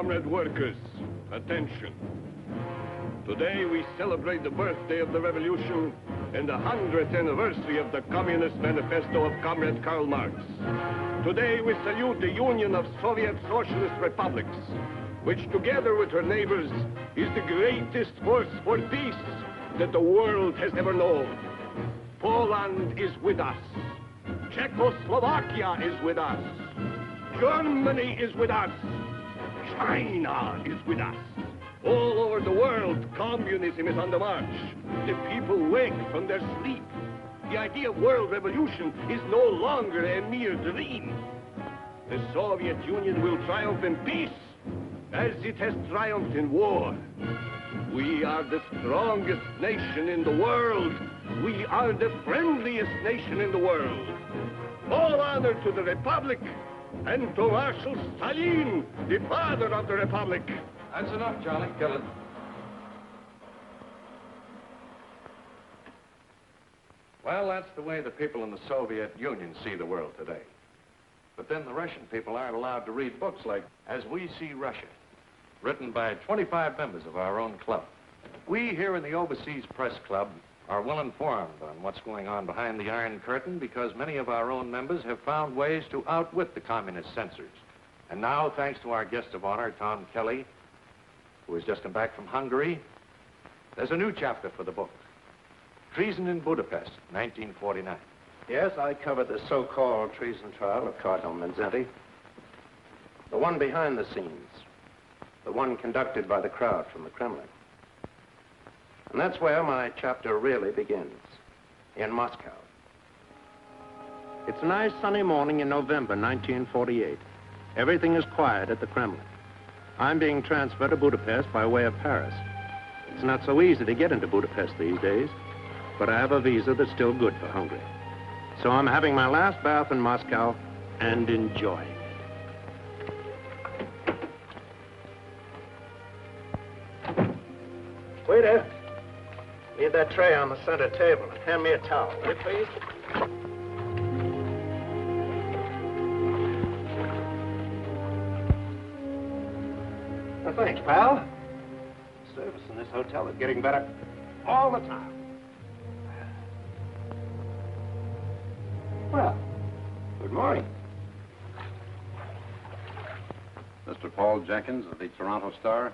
comrade workers, attention. Today we celebrate the birthday of the revolution and the 100th anniversary of the Communist Manifesto of Comrade Karl Marx. Today we salute the Union of Soviet Socialist Republics, which together with her neighbors is the greatest force for peace that the world has ever known. Poland is with us. Czechoslovakia is with us. Germany is with us. China is with us. All over the world, communism is on the march. The people wake from their sleep. The idea of world revolution is no longer a mere dream. The Soviet Union will triumph in peace as it has triumphed in war. We are the strongest nation in the world. We are the friendliest nation in the world. All honor to the Republic and to Marshal Stalin, the father of the Republic. That's enough, Charlie. Kill it. Well, that's the way the people in the Soviet Union see the world today. But then the Russian people aren't allowed to read books like As We See Russia, written by 25 members of our own club. We here in the Overseas Press Club are well informed on what's going on behind the Iron Curtain because many of our own members have found ways to outwit the communist censors. And now, thanks to our guest of honor, Tom Kelly, who has just come back from Hungary, there's a new chapter for the book. Treason in Budapest, 1949. Yes, I covered the so-called treason trial of Cardinal Mindzhenty. The one behind the scenes. The one conducted by the crowd from the Kremlin. And that's where my chapter really begins, in Moscow. It's a nice sunny morning in November 1948. Everything is quiet at the Kremlin. I'm being transferred to Budapest by way of Paris. It's not so easy to get into Budapest these days, but I have a visa that's still good for Hungary. So I'm having my last bath in Moscow and enjoying it. Waiter, leave that tray on the center table and hand me a towel, will you please? Well, thanks, pal. Service in this hotel is getting better all the time. Well, good morning. Mr. Paul Jenkins of the Toronto Star?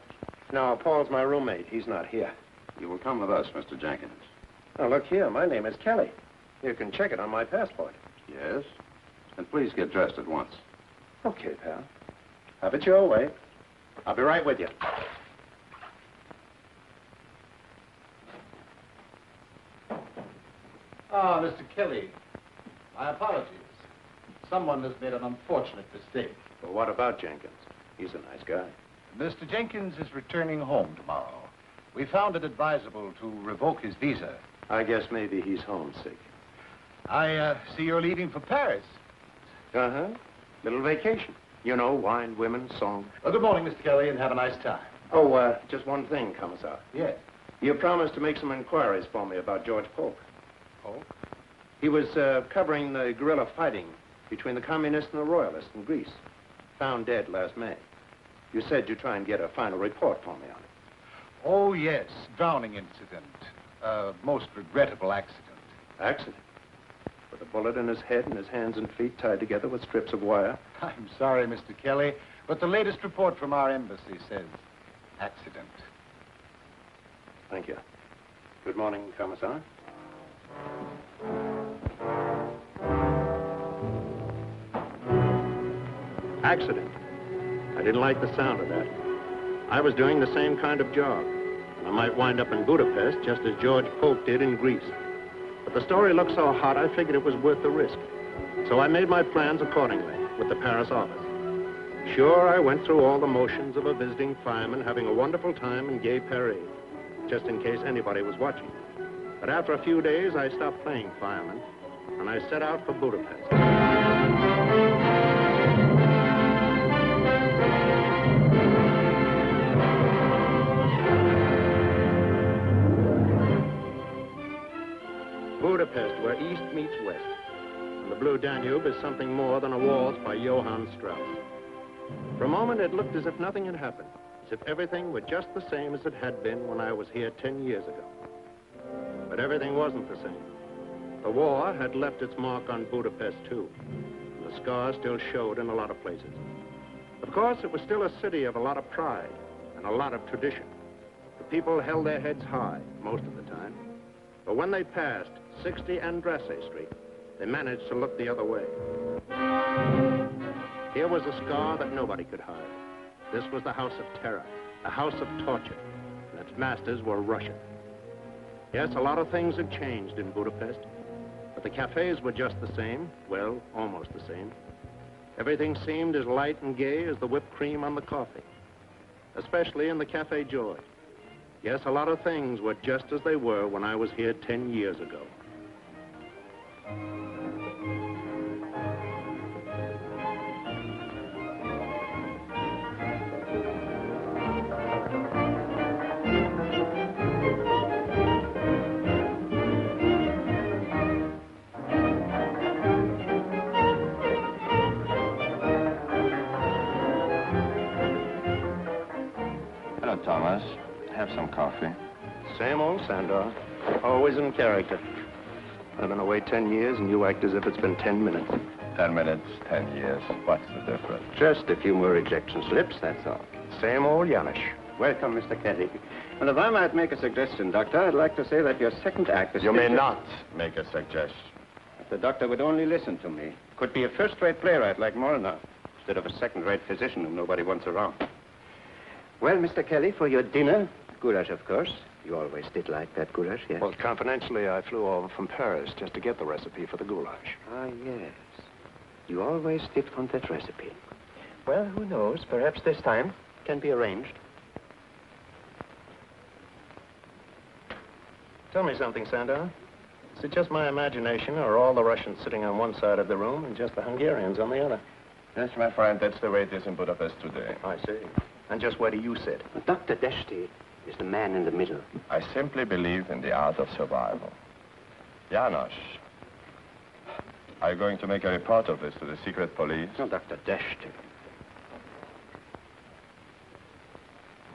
No, Paul's my roommate. He's not here. You will come with us, Mr. Jenkins. Now, look here. My name is Kelly. You can check it on my passport. Yes? And please get dressed at once. Okay, pal. Have it your way. I'll be right with you. Ah, Mr. Kelly. My apologies. Someone has made an unfortunate mistake. Well, what about Jenkins? He's a nice guy. Mr. Jenkins is returning home tomorrow. We found it advisable to revoke his visa. I guess maybe he's homesick. I see you're leaving for Paris. Uh-huh. Little vacation. You know, wine, women, song. Well, good morning, Mr. Kelly, and have a nice time. Oh, just one thing, Commissar. Yes. You promised to make some inquiries for me about George Polk. Polk? He was covering the guerrilla fighting between the communists and the royalists in Greece. Found dead last May. You said you'd try and get a final report for me on it. Oh, yes. Drowning incident. Most regrettable accident. Accident? With a bullet in his head and his hands and feet tied together with strips of wire? I'm sorry, Mr. Kelly, but the latest report from our embassy says accident. Thank you. Good morning, Commissar. Accident. I didn't like the sound of that. I was doing the same kind of job. I might wind up in Budapest just as George Polk did in Greece. But the story looked so hot, I figured it was worth the risk. So I made my plans accordingly with the Paris office. Sure, I went through all the motions of a visiting fireman having a wonderful time in gay parade, just in case anybody was watching. But after a few days, I stopped playing fireman, and I set out for Budapest. Budapest, where East meets West. And the Blue Danube is something more than a waltz by Johann Strauss. For a moment, it looked as if nothing had happened, as if everything were just the same as it had been when I was here 10 years ago. But everything wasn't the same. The war had left its mark on Budapest, too. And the scars still showed in a lot of places. Of course, it was still a city of a lot of pride and a lot of tradition. The people held their heads high most of the time. But when they passed 60 Andrassy Street, they managed to look the other way. Here was a scar that nobody could hide. This was the house of terror, a house of torture, and its masters were Russian. Yes, a lot of things had changed in Budapest, but the cafes were just the same, well, almost the same. Everything seemed as light and gay as the whipped cream on the coffee, especially in the Cafe Joy. Yes, a lot of things were just as they were when I was here 10 years ago. Thomas, have some coffee. Same old Sandor, always in character. I've been away 10 years, and you act as if it's been 10 minutes. 10 minutes, 10 years. What's the difference? Just a few more ejection slips, that's all. Same old Janusz. Welcome, Mr. Kelly. Well, if I might make a suggestion, Doctor, I'd like to say that your second act is... You may not make a suggestion. If the doctor would only listen to me. Could be a first-rate playwright like Molnar, instead of a second-rate physician whom nobody wants around. Well, Mr. Kelly, for your dinner, goulash, of course. You always did like that goulash, yes? Well, confidentially, I flew over from Paris just to get the recipe for the goulash. Ah, yes. You always did want that recipe. Well, who knows? Perhaps this time can be arranged. Tell me something, Sandor. Is it just my imagination, or are all the Russians sitting on one side of the room and just the Hungarians on the other? Yes, my friend, that's the way it is in Budapest today. I see. And just where do you sit? Well, Dr. Deshti is the man in the middle. I simply believe in the art of survival. Janos, are you going to make a report of this to the secret police? No, Dr. Deshti.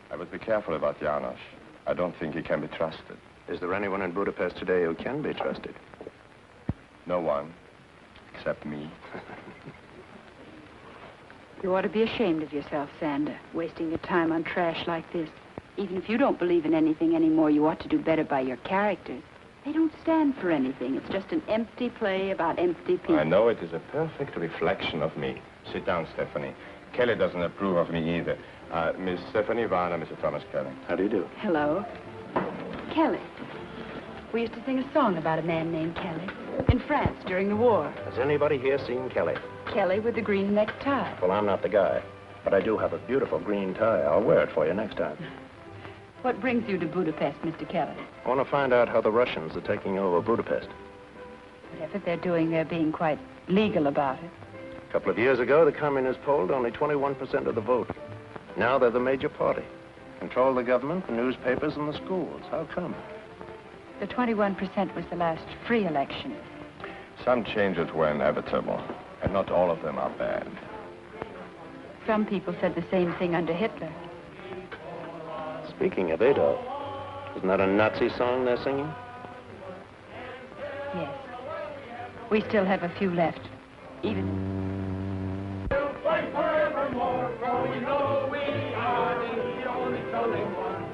I would be careful about Janos. I don't think he can be trusted. Is there anyone in Budapest today who can be trusted? No one, except me. You ought to be ashamed of yourself, Sander, wasting your time on trash like this. Even if you don't believe in anything anymore, you ought to do better by your characters. They don't stand for anything. It's just an empty play about empty people. I know it is a perfect reflection of me. Sit down, Stephanie. Kelly doesn't approve of me either. Miss Stephanie Varner, Mr. Thomas Kelly. How do you do? Hello. Kelly. We used to sing a song about a man named Kelly in France during the war. Has anybody here seen Kelly? Kelly with the green necktie. Well, I'm not the guy, but I do have a beautiful green tie. I'll wear it for you next time. What brings you to Budapest, Mr. Kelly? I want to find out how the Russians are taking over Budapest. Whatever they're doing, they're being quite legal about it. A couple of years ago, the communists polled only 21% of the vote. Now they're the major party. Control the government, the newspapers, and the schools. How come? The 21% was the last free election. Some changes were inevitable, and not all of them are bad. Some people said the same thing under Hitler. Speaking of Adolf, isn't that a Nazi song they're singing? Yes. We still have a few left. Even... We'll fight forevermore, for we know we are the only trolling ones.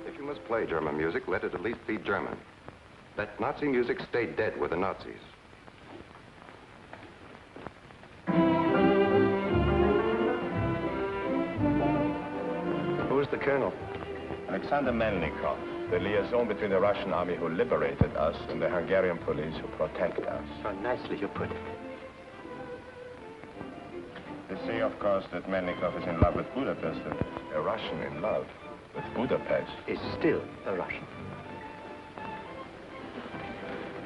If you must play German music, let it at least be German. Let Nazi music stay dead with the Nazis. Who's the colonel? Alexander Melnikov, the liaison between the Russian army who liberated us and the Hungarian police who protect us. How nicely you put it. They say, of course, that Melnikov is in love with Budapest, and a Russian in love with Budapest Is still a Russian.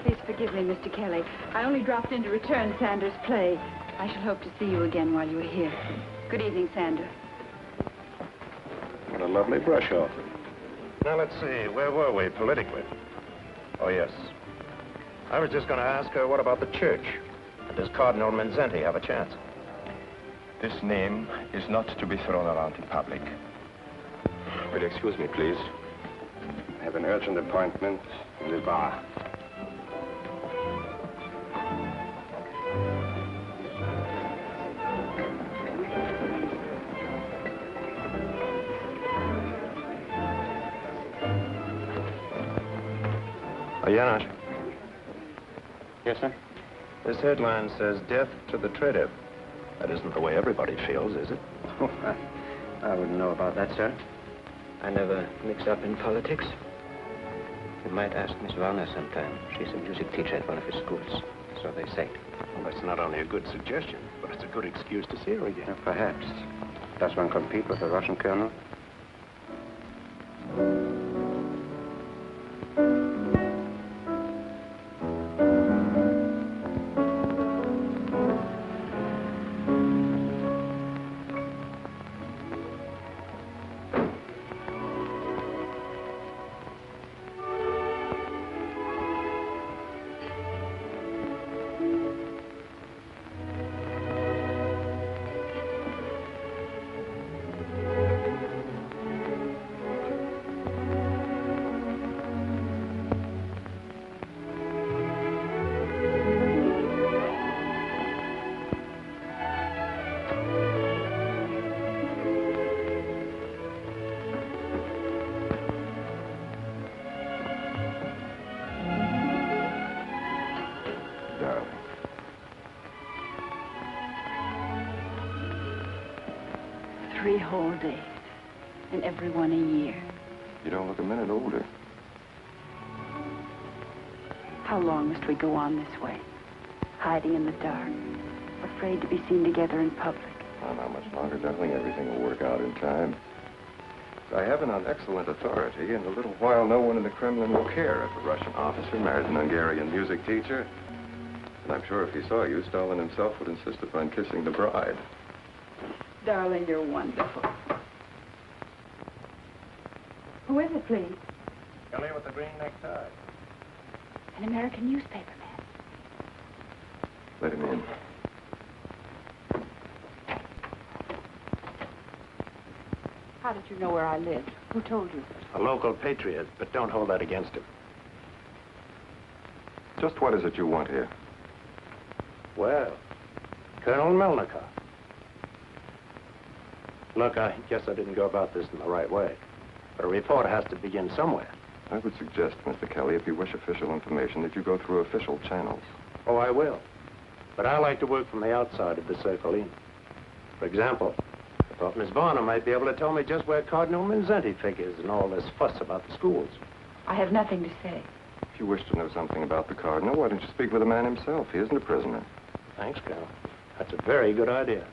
Please forgive me, Mr. Kelly. I only dropped in to return Sanders' play. I shall hope to see you again while you are here. Good evening, Sander. What a lovely brush off. Now, let's see. Where were we politically? Oh, yes. I was just going to ask her, what about the church? Does Cardinal Mindzhenty have a chance? This name is not to be thrown around in public. Will you excuse me, please? I have an urgent appointment in the bar. Janos. Yes, sir? This headline says death to the traitor. That isn't the way everybody feels, is it? Oh, I wouldn't know about that, sir. I never mix up in politics. You might ask Miss Warner sometime. She's a music teacher at one of his schools. So they say. Well, that's not only a good suggestion, but it's a good excuse to see her again. Perhaps. Does one compete with the Russian colonel? Darling. 3 whole days, and every one a year. You don't look a minute older. How long must we go on this way? Hiding in the dark, afraid to be seen together in public. Well, not much longer, darling. Everything will work out in time. I have it on excellent authority. In a little while, no one in the Kremlin will care if a Russian officer marries an Hungarian music teacher. And I'm sure if he saw you, Stalin himself would insist upon kissing the bride. Darling, you're wonderful. Who is it, please? Kelly with the green necktie. An American newspaper man. Let him in. How did you know where I lived? Who told you? A local patriot, but don't hold that against him. Just what is it you want here? Well, Colonel Melnikov. Look, I guess I didn't go about this in the right way. But a report has to begin somewhere. I would suggest, Mr. Kelly, if you wish official information, that you go through official channels. Oh, I will. But I like to work from the outside of the circle in. For example, I thought Miss Varner might be able to tell me just where Cardinal Mindzhenty figures and all this fuss about the schools. I have nothing to say. If you wish to know something about the Cardinal, why don't you speak with the man himself? He isn't a prisoner. Thanks, Colonel. That's a very good idea.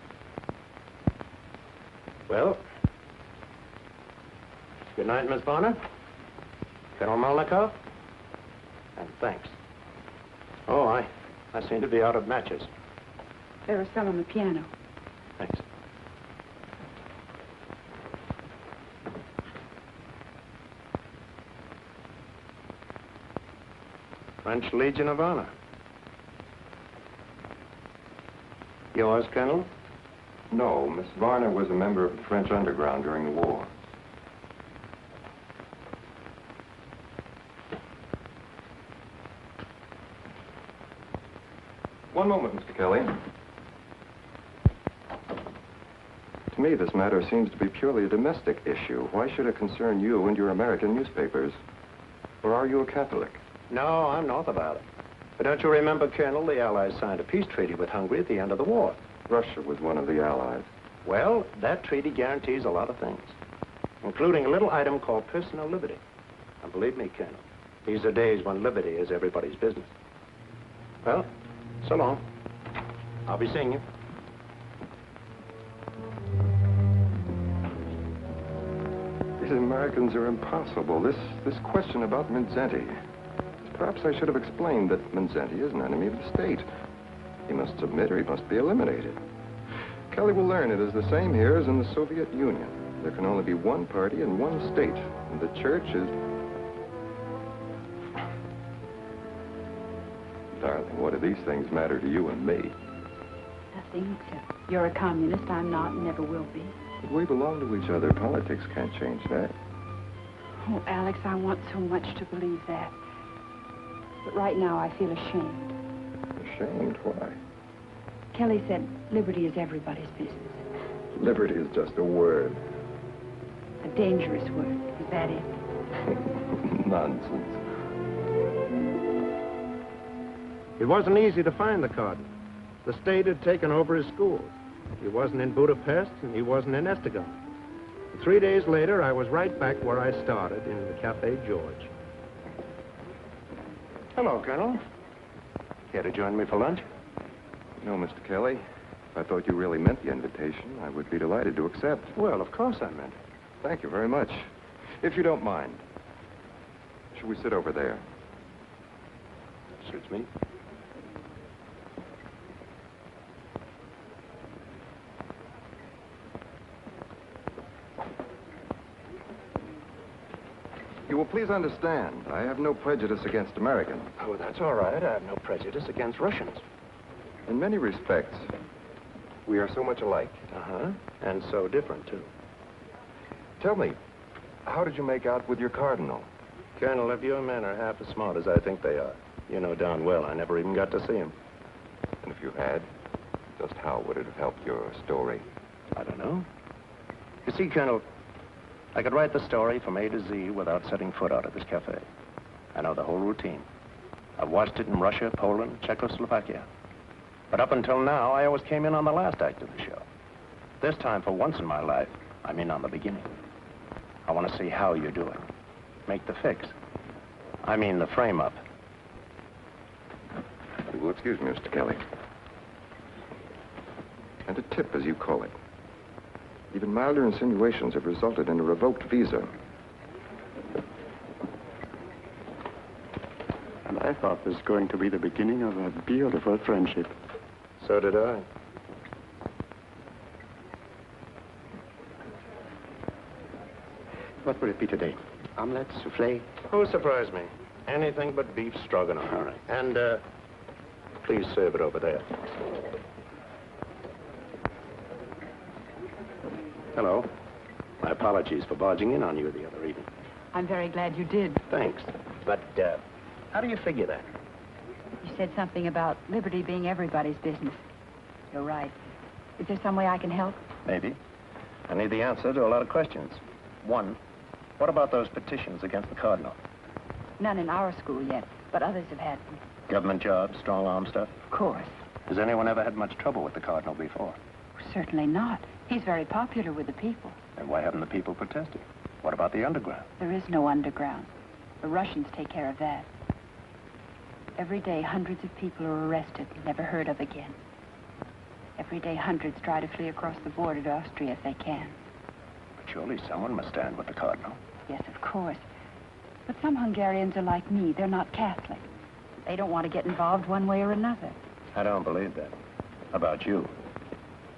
Well, good night, Miss Varner. Colonel Melnikov. And thanks. Oh, I seem to be out of matches. There are some on the piano. Thanks. French Legion of Honor. Yours, Colonel? No, Miss Varner was a member of the French underground during the war. One moment, Mr. Kelly. To me, this matter seems to be purely a domestic issue. Why should it concern you and your American newspapers? Or are you a Catholic? No, I'm north about it. But don't you remember, Colonel, the Allies signed a peace treaty with Hungary at the end of the war? Russia was one of the Allies. Well, that treaty guarantees a lot of things, including a little item called personal liberty. And believe me, Colonel, these are days when liberty is everybody's business. Well, so long. I'll be seeing you. These Americans are impossible. This question about Mindzhenty. Perhaps I should have explained that Mindzhenty is an enemy of the state. He must submit or he must be eliminated. Kelly will learn it is the same here as in the Soviet Union. There can only be one party and one state, and the church is... Darling, what do these things matter to you and me? Nothing, except you're a communist, I'm not, and never will be. But we belong to each other. Politics can't change that. Oh, Alex, I want so much to believe that. But right now, I feel ashamed. Ashamed? Why? Kelly said liberty is everybody's business. Liberty is just a word. A dangerous word. Is that it? Nonsense. It wasn't easy to find the Cardinal. The state had taken over his schools. He wasn't in Budapest, and he wasn't in Esztergom. 3 days later, I was right back where I started, in the Cafe George. Hello, Colonel. Care to join me for lunch? No, Mr. Kelly. If I thought you really meant the invitation, I would be delighted to accept. Well, of course I meant it. Thank you very much. If you don't mind, should we sit over there? Suits me. You will please understand, I have no prejudice against Americans. Oh, that's all right. I have no prejudice against Russians. In many respects, we are so much alike. Uh-huh. And so different, too. Tell me, how did you make out with your cardinal? Colonel, if your men are half as smart as I think they are, you know darn well I never even got to see him. And if you had, just how would it have helped your story? I don't know. You see, Colonel, I could write the story from A to Z without setting foot out of this cafe. I know the whole routine. I've watched it in Russia, Poland, Czechoslovakia. But up until now, I always came in on the last act of the show. This time, for once in my life, I'm in on the beginning. I want to see how you do it. Make the fix. I mean the frame-up. You will excuse me, Mr. Kelly. And a tip, as you call it. Even milder insinuations have resulted in a revoked visa. And I thought this was going to be the beginning of a beautiful friendship. So did I. What will it be today? Omelette, souffle? Who surprised me? Anything but beef stroganoff. All right. And, please serve it over there. Hello. My apologies for barging in on you the other evening. I'm very glad you did. Thanks. But, how do you figure that? You said something about liberty being everybody's business. You're right. Is there some way I can help? Maybe. I need the answer to a lot of questions. One, what about those petitions against the Cardinal? None in our school yet, but others have had them. Government jobs, strong-arm stuff? Of course. Has anyone ever had much trouble with the Cardinal before? Certainly not. He's very popular with the people. Then why haven't the people protested? What about the underground? There is no underground. The Russians take care of that. Every day, hundreds of people are arrested and never heard of again. Every day, hundreds try to flee across the border to Austria if they can. But surely someone must stand with the Cardinal. Yes, of course. But some Hungarians are like me. They're not Catholic. They don't want to get involved one way or another. I don't believe that. How about you?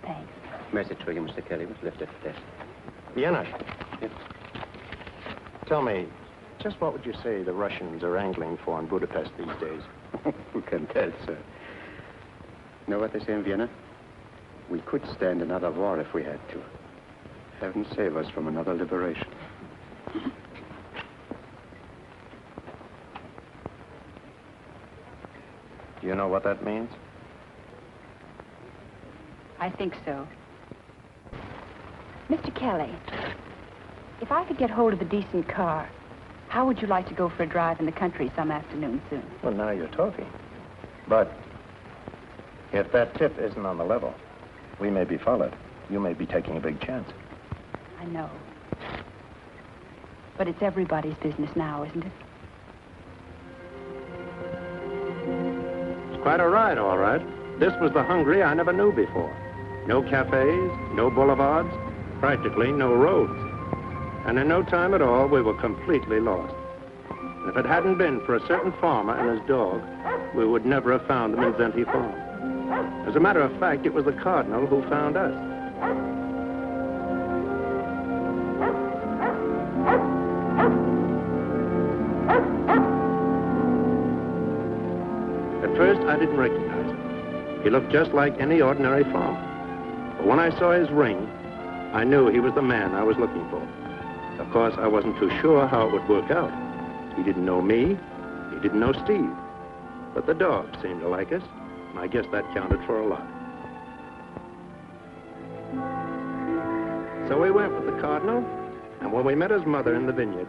Thanks. Message for you, Mr. Kelly, was left at the desk. Yanush. Yes. Tell me, just what would you say the Russians are angling for in Budapest these days? Who can tell, sir? Know what they say in Vienna? We could stand another war if we had to. Heaven save us from another liberation. Do you know what that means? I think so. Mr. Kelly, if I could get hold of a decent car, how would you like to go for a drive in the country some afternoon soon? Well, now you're talking. But if that tip isn't on the level, we may be followed. You may be taking a big chance. I know. But it's everybody's business now, isn't it? It's quite a ride, all right. This was the Hungary I never knew before. No cafes, no boulevards, practically no roads. And in no time at all, we were completely lost. And if it hadn't been for a certain farmer and his dog, we would never have found the Mindzhenty farm. As a matter of fact, it was the Cardinal who found us. At first, I didn't recognize him. He looked just like any ordinary farmer. But when I saw his ring, I knew he was the man I was looking for. Of course, I wasn't too sure how it would work out. He didn't know me. He didn't know Steve. But the dog seemed to like us, and I guess that counted for a lot. So we went with the Cardinal, and when we met his mother in the vineyard,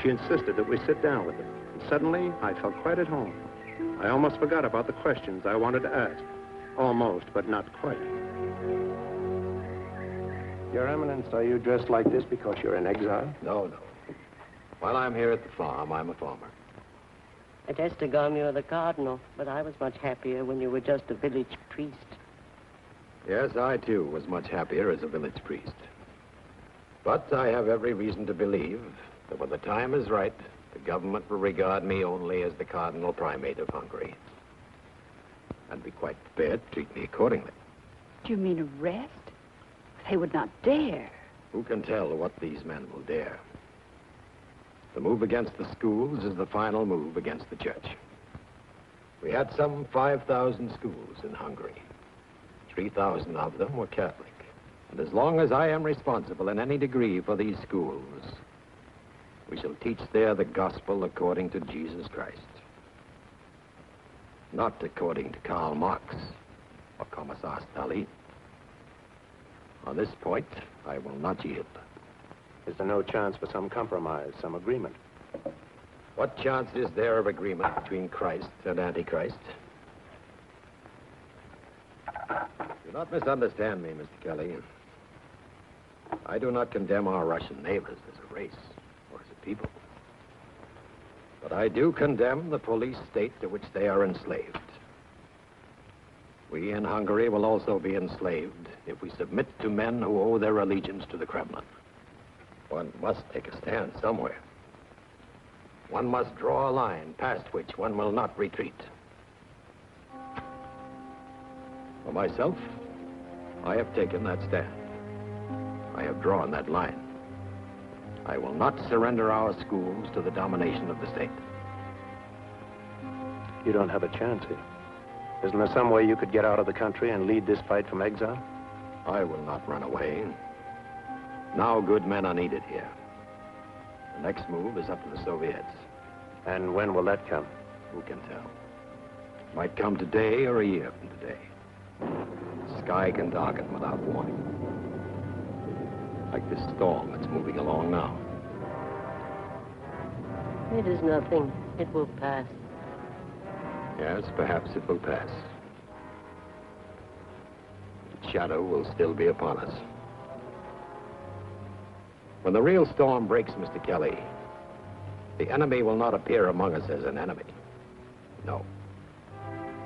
she insisted that we sit down with her. And suddenly, I felt quite at home. I almost forgot about the questions I wanted to ask. Almost, but not quite. Your Eminence, are you dressed like this because you're in exile? No, no. While I'm here at the farm, I'm a farmer. I just gone you the Cardinal, but I was much happier when you were just a village priest. Yes, I, too, was much happier as a village priest. But I have every reason to believe that when the time is right, the government will regard me only as the Cardinal Primate of Hungary. And be quite prepared to treat me accordingly. Do you mean arrest? They would not dare. Who can tell what these men will dare? The move against the schools is the final move against the church. We had some 5,000 schools in Hungary. 3,000 of them were Catholic. And as long as I am responsible in any degree for these schools, we shall teach there the gospel according to Jesus Christ. Not according to Karl Marx or Commissar Stalin. On this point, I will not yield. Is there no chance for some compromise, some agreement? What chance is there of agreement between Christ and Antichrist? Do not misunderstand me, Mr. Kelly. I do not condemn our Russian neighbors as a race or as a people. But I do condemn the police state to which they are enslaved. We in Hungary will also be enslaved if we submit to men who owe their allegiance to the Kremlin. One must take a stand somewhere. One must draw a line past which one will not retreat. For myself, I have taken that stand. I have drawn that line. I will not surrender our schools to the domination of the state. You don't have a chance here. Isn't there some way you could get out of the country and lead this fight from exile? I will not run away. Now good men are needed here. The next move is up to the Soviets. And when will that come? Who can tell? It might come today or a year from today. The sky can darken without warning. Like this storm that's moving along now. It is nothing. It will pass. Yes, perhaps it will pass. Its shadow will still be upon us. When the real storm breaks, Mr. Kelly, the enemy will not appear among us as an enemy. No.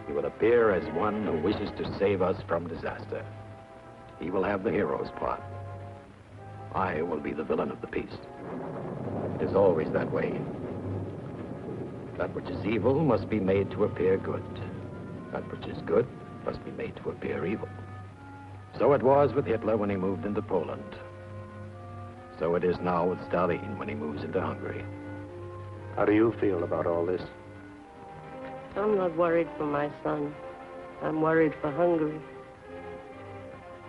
He will appear as one who wishes to save us from disaster. He will have the hero's part. I will be the villain of the piece. It is always that way. That which is evil must be made to appear good. That which is good must be made to appear evil. So it was with Hitler when he moved into Poland. So it is now with Stalin when he moves into Hungary. How do you feel about all this? I'm not worried for my son. I'm worried for Hungary.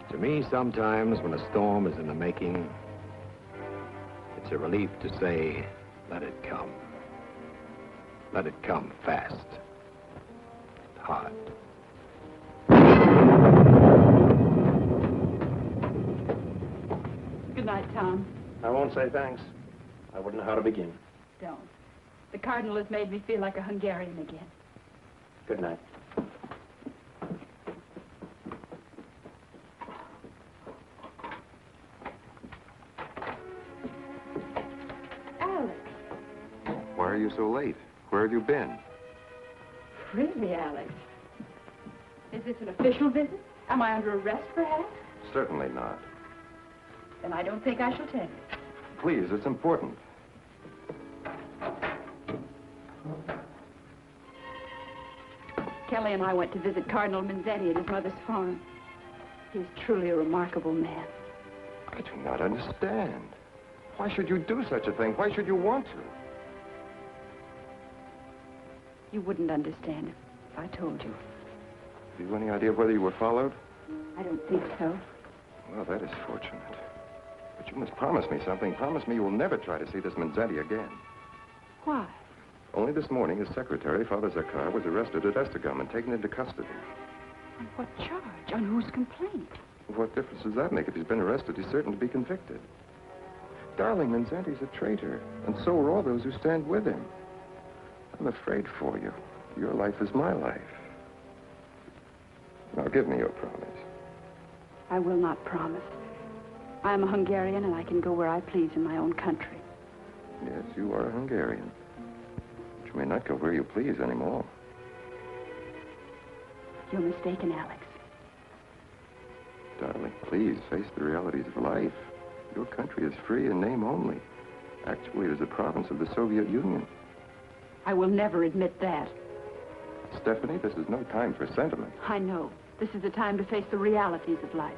To me, sometimes when a storm is in the making, it's a relief to say, let it come. Let it come fast. And hard. Good night, Tom. I won't say thanks. I wouldn't know how to begin. Don't. The Cardinal has made me feel like a Hungarian again. Good night. Alex. Why are you so late? Where have you been? Really, Alex? Is this an official visit? Am I under arrest, perhaps? Certainly not. Then I don't think I shall tell you. Please, it's important. Kelly and I went to visit Cardinal Mindzhenty at his mother's farm. He's truly a remarkable man. I do not understand. Why should you do such a thing? Why should you want to? You wouldn't understand if I told you. Have you any idea whether you were followed? I don't think so. Well, that is fortunate. But you must promise me something. Promise me you will never try to see this Mindzhenty again. Why? Only this morning, his secretary, Father Zakar, was arrested at Estegum and taken into custody. On what charge? On whose complaint? What difference does that make? If he's been arrested, he's certain to be convicted. Darling, Mindzhenty's a traitor, and so are all those who stand with him. I'm afraid for you. Your life is my life. Now, give me your promise. I will not promise. I am a Hungarian, and I can go where I please in my own country. Yes, you are a Hungarian. But you may not go where you please anymore. You're mistaken, Alex. Darling, please face the realities of life. Your country is free in name only. Actually, it is a province of the Soviet Union. I will never admit that. Stephanie, this is no time for sentiment. I know. This is the time to face the realities of life.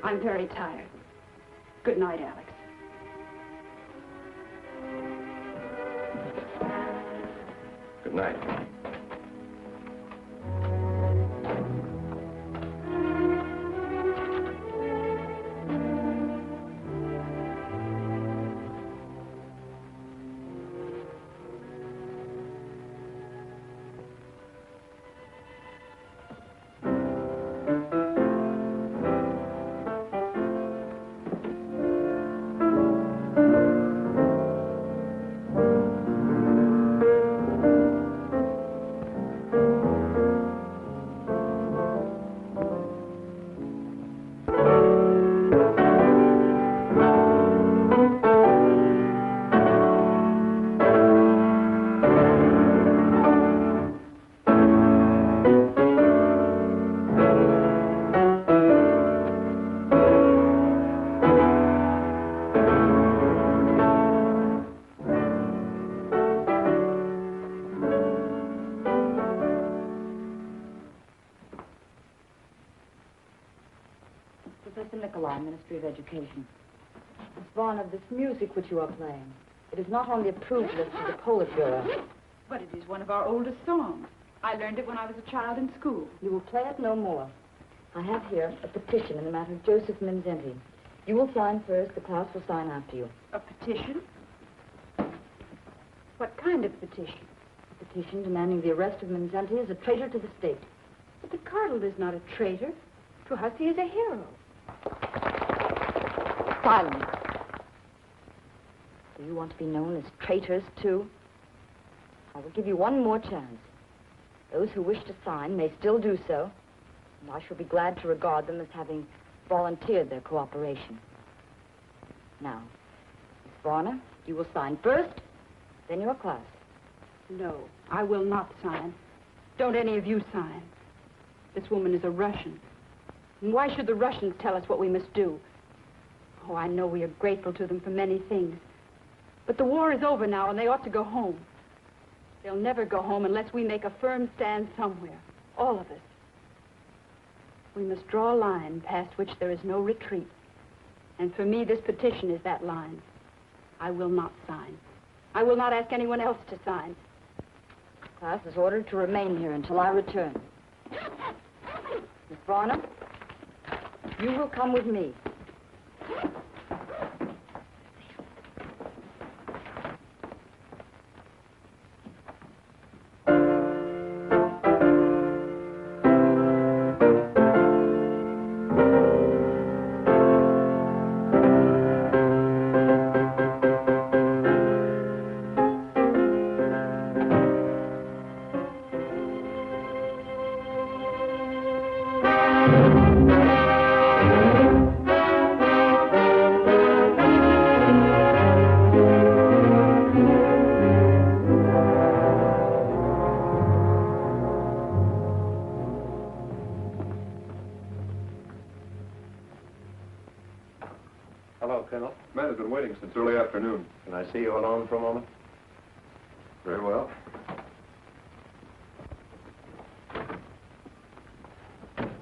I'm very tired. Good night, Alex. Good night. Ministry of Education. Miss Varner, this music which you are playing, it is not on the approved list of the Politburo. But it is one of our oldest songs. I learned it when I was a child in school. You will play it no more. I have here a petition in the matter of Josef Mindzhenty. You will sign first, the class will sign after you. A petition? What kind of petition? A petition demanding the arrest of Mindzhenty as a traitor to the state. But the Cardinal is not a traitor. To us, he is a hero. Silence. Do you want to be known as traitors, too? I will give you one more chance. Those who wish to sign may still do so, and I shall be glad to regard them as having volunteered their cooperation. Now, Miss Varner, you will sign first, then your class. No, I will not sign. Don't any of you sign. This woman is a Russian. And why should the Russians tell us what we must do? Oh, I know we are grateful to them for many things. But the war is over now, and they ought to go home. They'll never go home unless we make a firm stand somewhere. All of us. We must draw a line past which there is no retreat. And for me, this petition is that line. I will not sign. I will not ask anyone else to sign. Class is ordered to remain here until I return. Miss Varner, you will come with me. See you alone for a moment? Very well.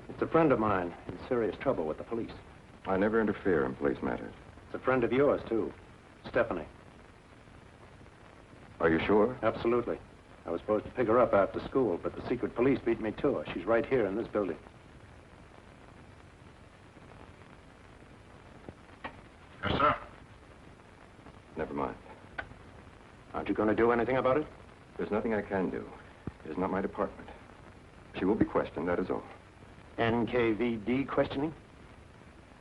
It's a friend of mine in serious trouble with the police. I never interfere in police matters. It's a friend of yours, too. Stephanie. Are you sure? Absolutely. I was supposed to pick her up after school, but the secret police beat me to her. She's right here in this building. Yes, sir. Never mind. Aren't you going to do anything about it? There's nothing I can do. It is not my department. She will be questioned, that is all. NKVD questioning?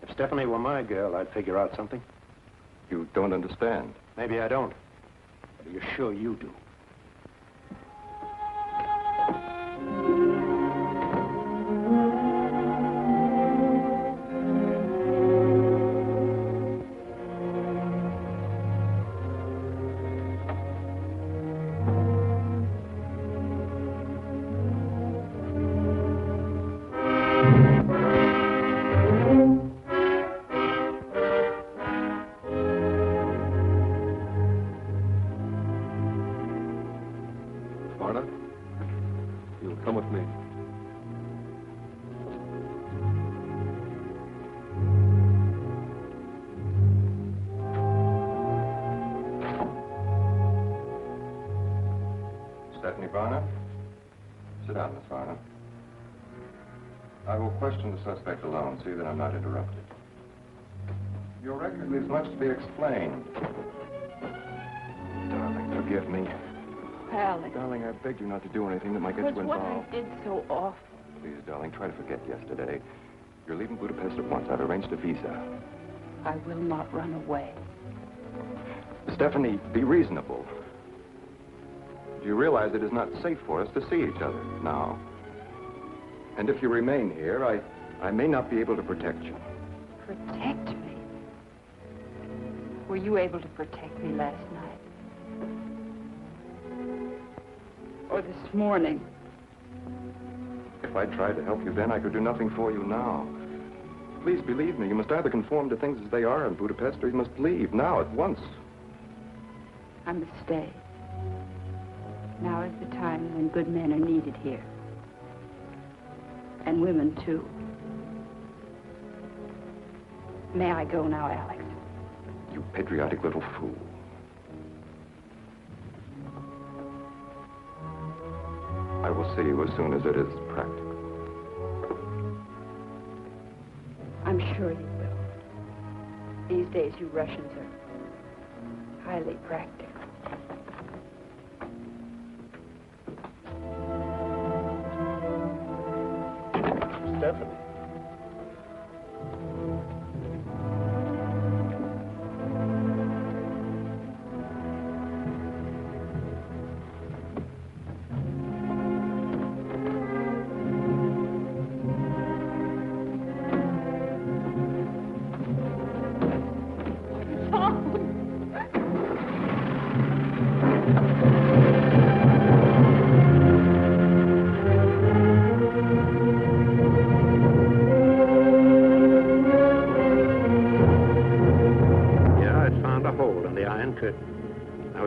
If Stephanie were my girl, I'd figure out something. You don't understand. Maybe I don't. But are you sure you do? Suspect alone, see that I'm not interrupted. Your record leaves much to be explained. Darling, forgive me. Alex. Darling, I begged you not to do anything that might get you What involved. I did so awful. Please, darling, try to forget yesterday. You're leaving Budapest at once. I've arranged a visa. I will not run away. Stephanie, be reasonable. Do you realize it is not safe for us to see each other now? And if you remain here, I may not be able to protect you. Protect me? Were you able to protect me last night? Or this morning? If I tried to help you then, I could do nothing for you now. Please believe me, you must either conform to things as they are in Budapest, or you must leave, now, at once. I must stay. Now is the time when good men are needed here. And women, too. May I go now, Alex? You patriotic little fool. I will see you as soon as it is practical. I'm sure you will. These days, you Russians are highly practical. Stephanie.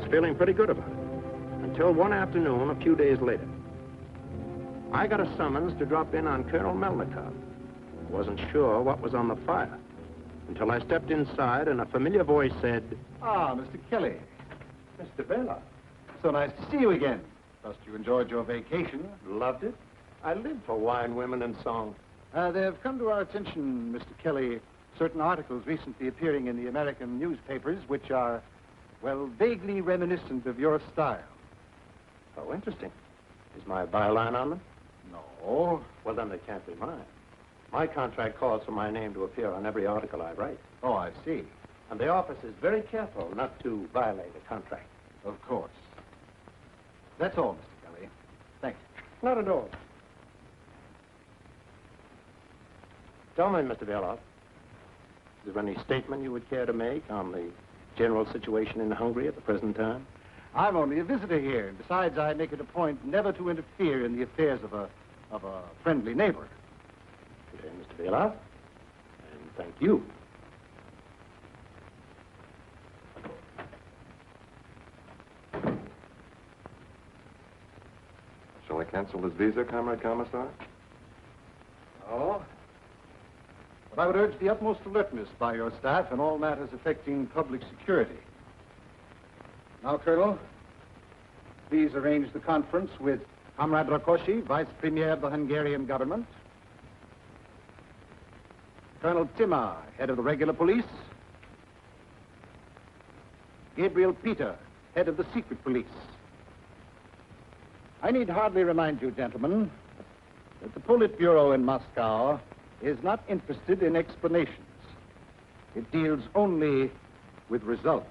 Feeling pretty good about it, until one afternoon a few days later. I got a summons to drop in on Colonel Melnikov. Wasn't sure what was on the fire, until I stepped inside and a familiar voice said, "Ah, Mr. Kelly. Mr. Bela. So nice to see you again. Trust you enjoyed your vacation. Loved it. I live for wine, women, and song. They have come to our attention, Mr. Kelly, certain articles recently appearing in the American newspapers which are, well, vaguely reminiscent of your style. Oh, interesting. Is my byline on them? No. Well, then they can't be mine. My contract calls for my name to appear on every article I write. Oh, I see. And the office is very careful not to violate a contract. Of course. That's all, Mr. Kelly. Thank you. Not at all. Tell me, Mr. Beloff, is there any statement you would care to make on the general situation in Hungary at the present time? I'm only a visitor here. Besides, I make it a point never to interfere in the affairs of a friendly neighbor. Good day, Mr. Beloff. And thank you. Shall I cancel this visa, Comrade Commissar? No. But I would urge the utmost alertness by your staff in all matters affecting public security. Now, Colonel, please arrange the conference with Comrade Rakosi, Vice Premier of the Hungarian government. Colonel Timmer, head of the regular police. Gabriel Peter, head of the secret police. I need hardly remind you, gentlemen, that the Politburo in Moscow is not interested in explanations. It deals only with results.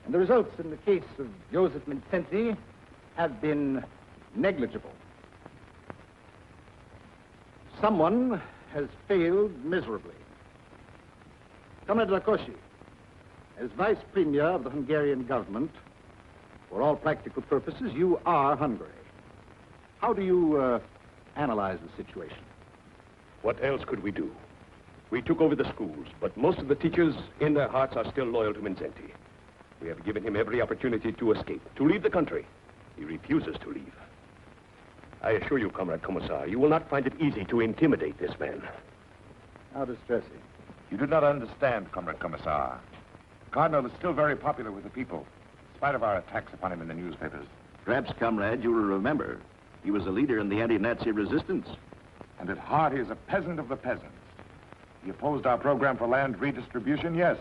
And the results in the case of Josef Mindzhenty have been negligible. Someone has failed miserably. Comrade Rakosi, as Vice Premier of the Hungarian government, for all practical purposes, you are Hungary. How do you analyze the situation? What else could we do? We took over the schools, but most of the teachers in their hearts are still loyal to Mindzhenty. We have given him every opportunity to escape, to leave the country. He refuses to leave. I assure you, Comrade Commissar, you will not find it easy to intimidate this man. How distressing. You do not understand, Comrade Commissar. The Cardinal is still very popular with the people, in spite of our attacks upon him in the newspapers. Perhaps, comrade, you will remember, he was a leader in the anti-Nazi resistance. And at heart, he is a peasant of the peasants. He opposed our program for land redistribution, yes,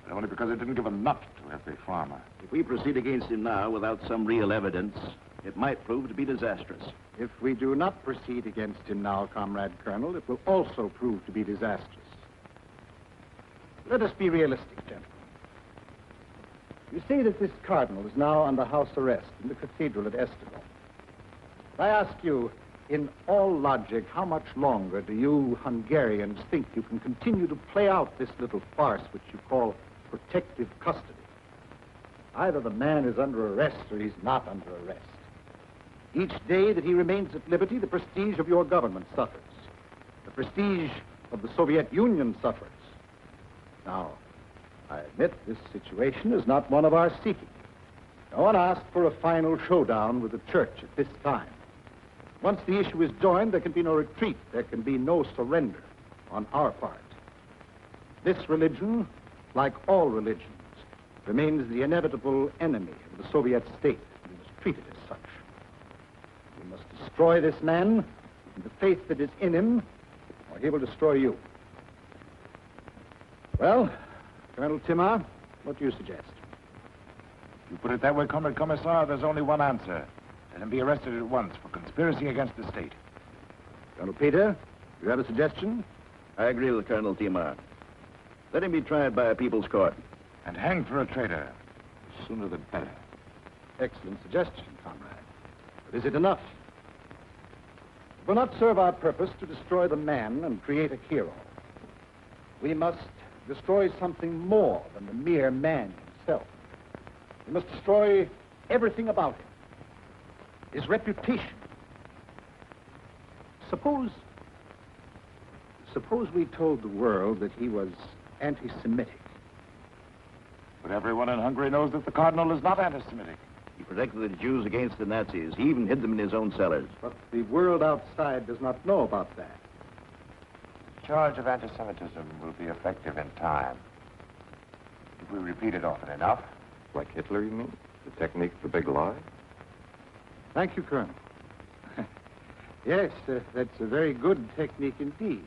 but only because it didn't give a nut to every farmer. If we proceed against him now without some real evidence, it might prove to be disastrous. If we do not proceed against him now, Comrade Colonel, it will also prove to be disastrous. Let us be realistic, gentlemen. You say that this cardinal is now under house arrest in the cathedral at Esztergom. I ask you, in all logic, how much longer do you Hungarians think you can continue to play out this little farce which you call protective custody? Either the man is under arrest or he's not under arrest. Each day that he remains at liberty, the prestige of your government suffers. The prestige of the Soviet Union suffers. Now, I admit this situation is not one of our seeking. No one asked for a final showdown with the church at this time. Once the issue is joined, there can be no retreat. There can be no surrender on our part. This religion, like all religions, remains the inevitable enemy of the Soviet state. We must treat it as such. We must destroy this man and the faith that is in him, or he will destroy you. Well, Colonel Timmer, what do you suggest? If you put it that way, Comrade Commissar, there's only one answer. Let him be arrested at once for conspiracy against the state. Colonel Peter, do you have a suggestion? I agree with Colonel Timmer. Let him be tried by a people's court. And hanged for a traitor. The sooner the better. Excellent suggestion, comrade. But is it enough? It will not serve our purpose to destroy the man and create a hero. We must destroy something more than the mere man himself. We must destroy everything about him. His reputation. Suppose we told the world that he was anti-Semitic. But everyone in Hungary knows that the Cardinal is not anti-Semitic. He protected the Jews against the Nazis. He even hid them in his own cellars. But the world outside does not know about that. The charge of anti-Semitism will be effective in time. If we repeat it often enough. Like Hitler, you mean? The technique of the big lie? Thank you, Colonel. Yes, that's a very good technique indeed.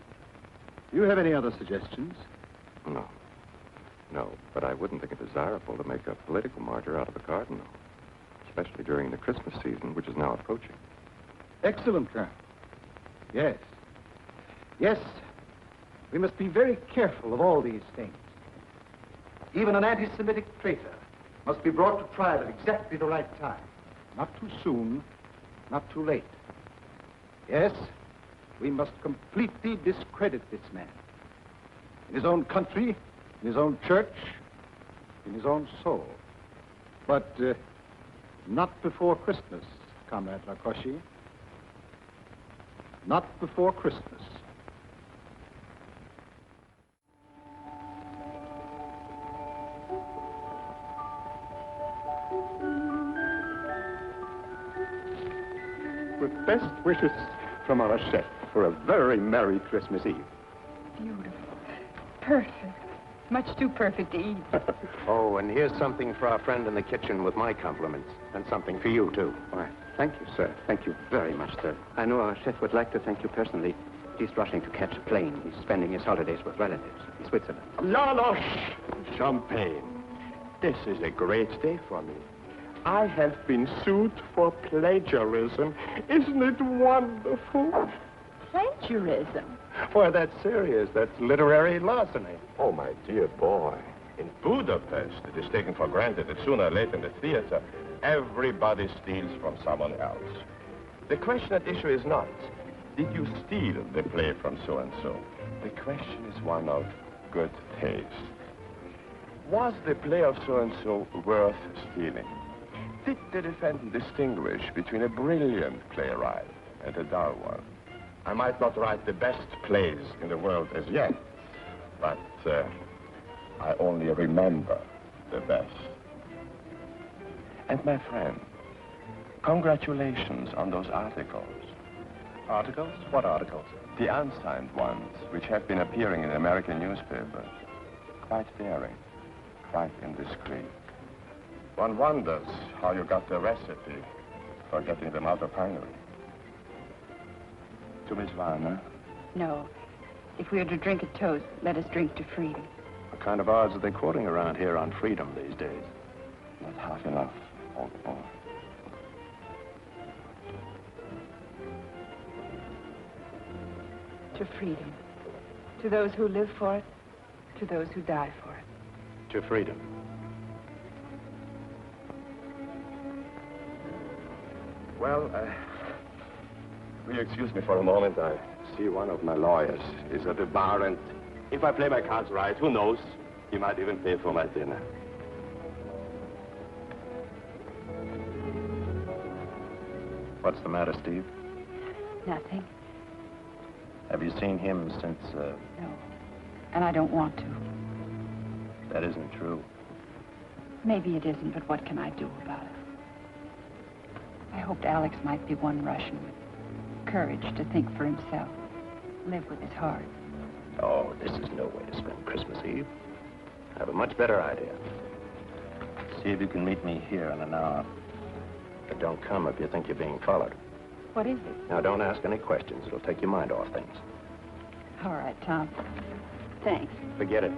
Do you have any other suggestions? No. No, but I wouldn't think it desirable to make a political martyr out of the Cardinal, especially during the Christmas season, which is now approaching. Excellent, Colonel. Yes. Yes, we must be very careful of all these things. Even an anti-Semitic traitor must be brought to trial at exactly the right time. Not too soon, not too late. Yes, we must completely discredit this man. In his own country, in his own church, in his own soul. But not before Christmas, Comrade Rakosi. Not before Christmas. With best wishes from our chef for a very Merry Christmas Eve. Beautiful. Perfect. Much too perfect to eat. Oh, and here's something for our friend in the kitchen with my compliments. And something for you, too. Why, thank you, sir. Thank you very much, sir. I know our chef would like to thank you personally. He's rushing to catch a plane. He's spending his holidays with relatives in Switzerland. Janos! Champagne. This is a great day for me. I have been sued for plagiarism. Isn't it wonderful? Plagiarism? Why, that's serious. That's literary larceny. Oh, my dear boy. In Budapest, it is taken for granted that sooner or later in the theater, everybody steals from someone else. The question at issue is not, did you steal the play from so-and-so? The question is one of good taste. Was the play of so-and-so worth stealing? Did the defendant distinguish between a brilliant playwright and a dull one? I might not write the best plays in the world as yet, but I only remember the best. And my friend, congratulations on those articles. Articles? What articles? The unsigned ones, which have been appearing in American newspapers. Quite daring, quite indiscreet. One wonders how you got the recipe for getting them out of Hungary. To Miss Warner? No. If we are to drink a toast, let us drink to freedom. What kind of odds are they quoting around here on freedom these days? Not half enough, old boy. To freedom. To those who live for it, to those who die for it. To freedom. Well, will you excuse me for a moment? I see one of my lawyers is at the bar, and if I play my cards right, who knows? He might even pay for my dinner. What's the matter, Steve? Nothing. Have you seen him since, No. And I don't want to. That isn't true. Maybe it isn't, but what can I do about it? I hoped Alex might be one Russian with courage to think for himself, live with his heart. Oh, this is no way to spend Christmas Eve. I have a much better idea. See if you can meet me here in an hour. But don't come if you think you're being followed. What is it? Now, don't ask any questions. It'll take your mind off things. All right, Tom. Thanks. Forget it.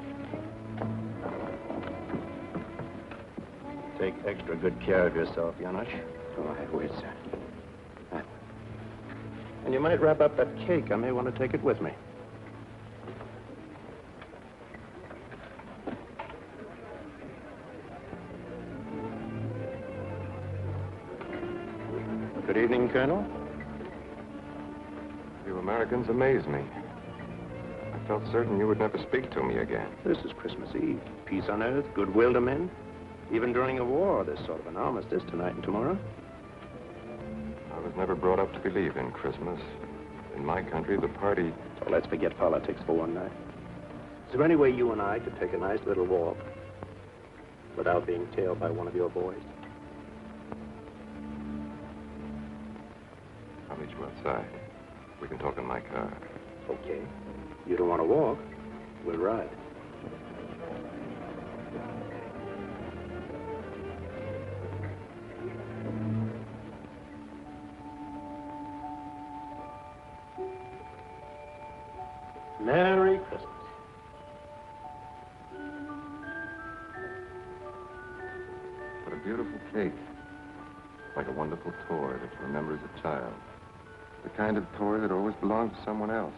Take extra good care of yourself, Janusz. Oh, I will, sir. And you might wrap up that cake. I may want to take it with me. Good evening, Colonel. You Americans amaze me. I felt certain you would never speak to me again. This is Christmas Eve. Peace on earth, goodwill to men. Even during a war, there's sort of an armistice tonight and tomorrow. I was never brought up to believe in Christmas. In my country, the party... So let's forget politics for one night. Is there any way you and I could take a nice little walk without being tailed by one of your boys? I'll meet you outside. We can talk in my car. Okay. You don't want to walk? We'll ride. Merry Christmas. What a beautiful cake. Like a wonderful toy that remembers a child. The kind of toy that always belonged to someone else.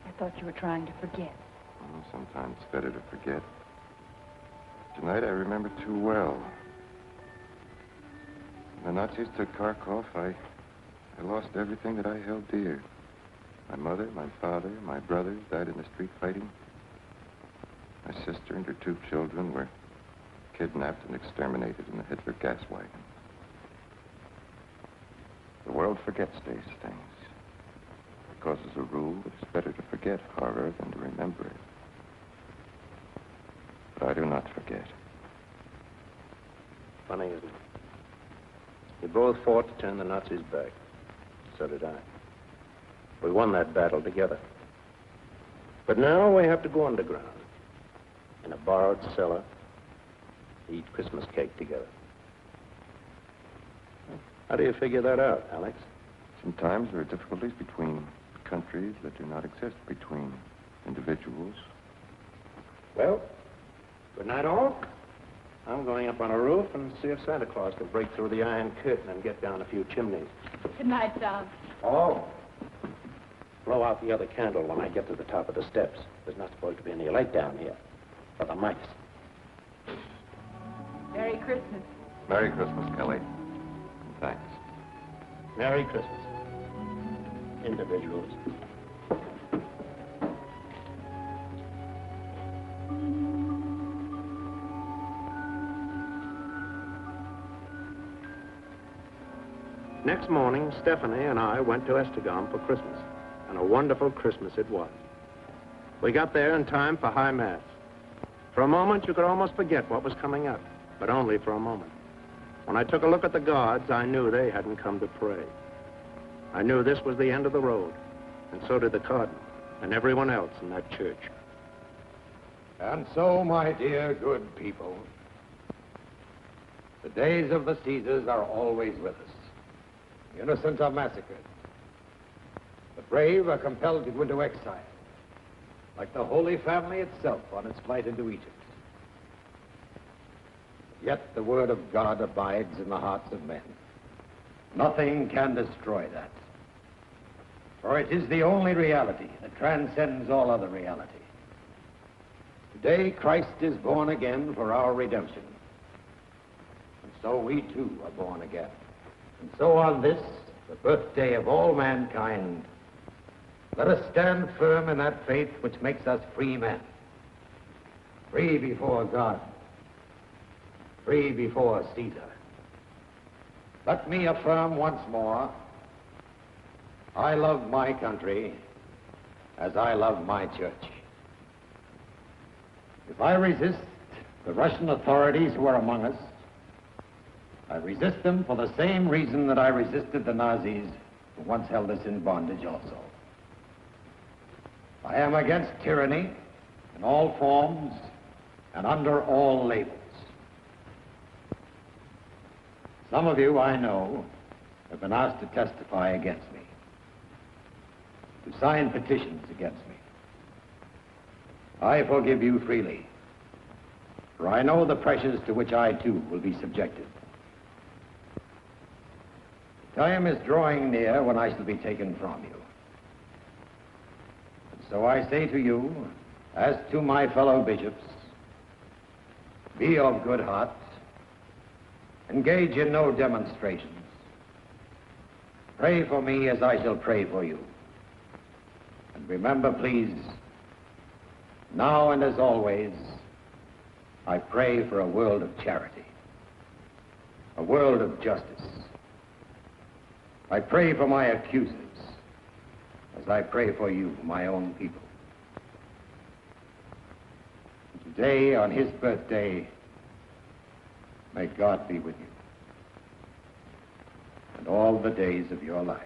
I thought you were trying to forget. Oh, sometimes it's better to forget. Tonight I remember too well. When the Nazis took Kharkov, I lost everything that I held dear. My mother, my father, my brothers died in the street fighting. My sister and her 2 children were kidnapped and exterminated in the Hitler gas wagon. The world forgets these things. Because as a rule, it's better to forget horror than to remember it. But I do not forget. Funny, isn't it? We both fought to turn the Nazis back. So did I. We won that battle together. But now we have to go underground. in a borrowed cellar, to eat Christmas cake together. How do you figure that out, Alex? Sometimes there are difficulties between countries that do not exist between individuals. Well, good night, all. I'm going up on a roof and see if Santa Claus can break through the iron curtain and get down a few chimneys. Good night, Tom. Oh. Blow out the other candle when I get to the top of the steps. There's not supposed to be any light down here. For the mice. Merry Christmas. Merry Christmas, Kelly. And thanks. Merry Christmas. Individuals. Next morning, Stephanie and I went to Esztergom for Christmas, and a wonderful Christmas it was. We got there in time for High Mass. For a moment, you could almost forget what was coming up, but only for a moment. When I took a look at the guards, I knew they hadn't come to pray. I knew this was the end of the road, and so did the Cardinal and everyone else in that church. And so, my dear good people, the days of the Caesars are always with us. The innocent are massacred. The brave are compelled to go into exile, like the Holy Family itself on its flight into Egypt. Yet the word of God abides in the hearts of men. Nothing can destroy that. For it is the only reality that transcends all other reality. Today, Christ is born again for our redemption. And so we too are born again. And so on this, the birthday of all mankind, let us stand firm in that faith which makes us free men. Free before God. Free before Caesar. Let me affirm once more, I love my country as I love my church. If I resist the Russian authorities who are among us, I resist them for the same reason that I resisted the Nazis who once held us in bondage also. I am against tyranny in all forms and under all labels. Some of you, I know, have been asked to testify against me, to sign petitions against me. I forgive you freely, for I know the pressures to which I too will be subjected. Time is drawing near when I shall be taken from you. And so I say to you, as to my fellow bishops, be of good heart, engage in no demonstrations. Pray for me as I shall pray for you. And remember, please, now and as always, I pray for a world of charity, a world of justice. I pray for my accusers, as I pray for you, my own people. And today, on his birthday, may God be with you, and all the days of your lives.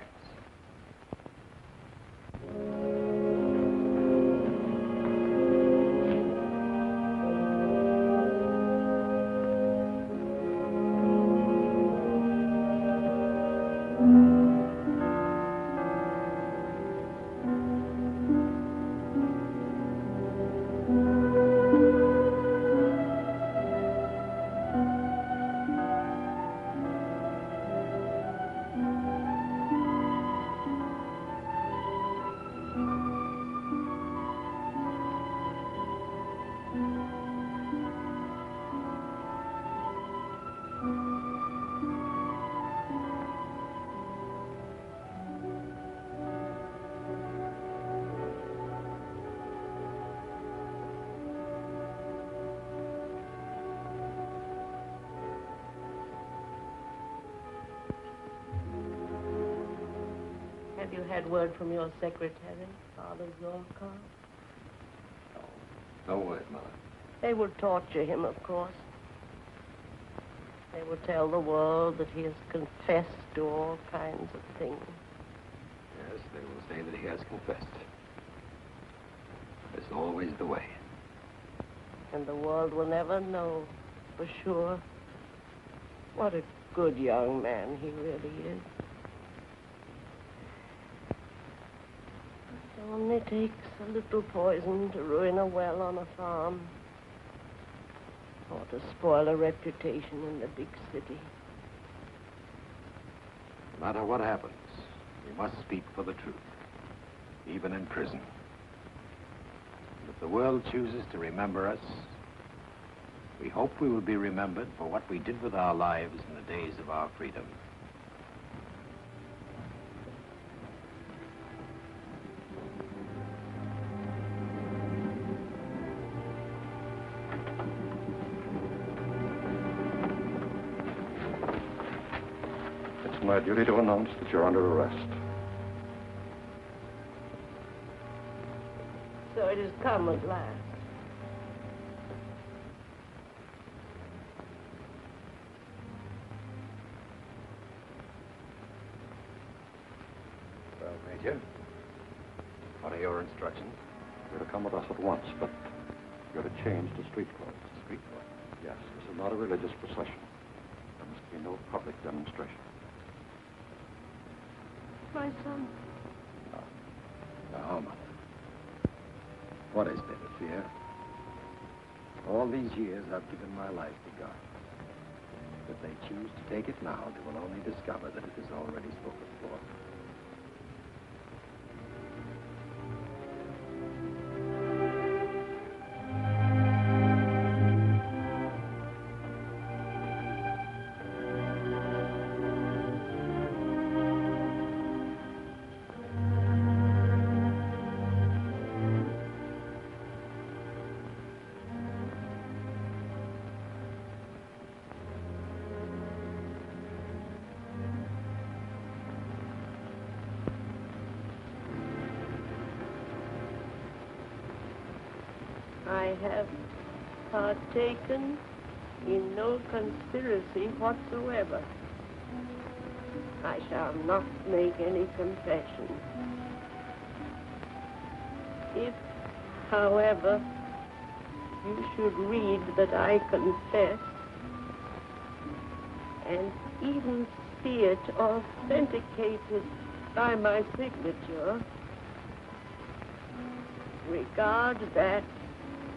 Have you had word from your secretary, Father Zorkov? No word, Mother. They will torture him, of course. They will tell the world that he has confessed to all kinds of things. Yes, they will say that he has confessed. It's always the way. And the world will never know for sure what a good young man he really is. It only takes a little poison to ruin a well on a farm, or to spoil a reputation in the big city. No matter what happens, we must speak for the truth, even in prison. And if the world chooses to remember us, we hope we will be remembered for what we did with our lives in the days of our freedom. It's my duty to announce that you're under arrest. So it has come at last. Well, Major, what are your instructions? You're to come with us at once, but you're to change to street clothes. Street clothes? Yes, this is not a religious procession. There must be no public demonstration. My son. Now, Mother, what is there to fear? All these years I've given my life to God. If they choose to take it now, they will only discover that it is already spoken for. I have partaken in no conspiracy whatsoever. I shall not make any confession. If, however, you should read that I confess, and even see it authenticated by my signature, regard that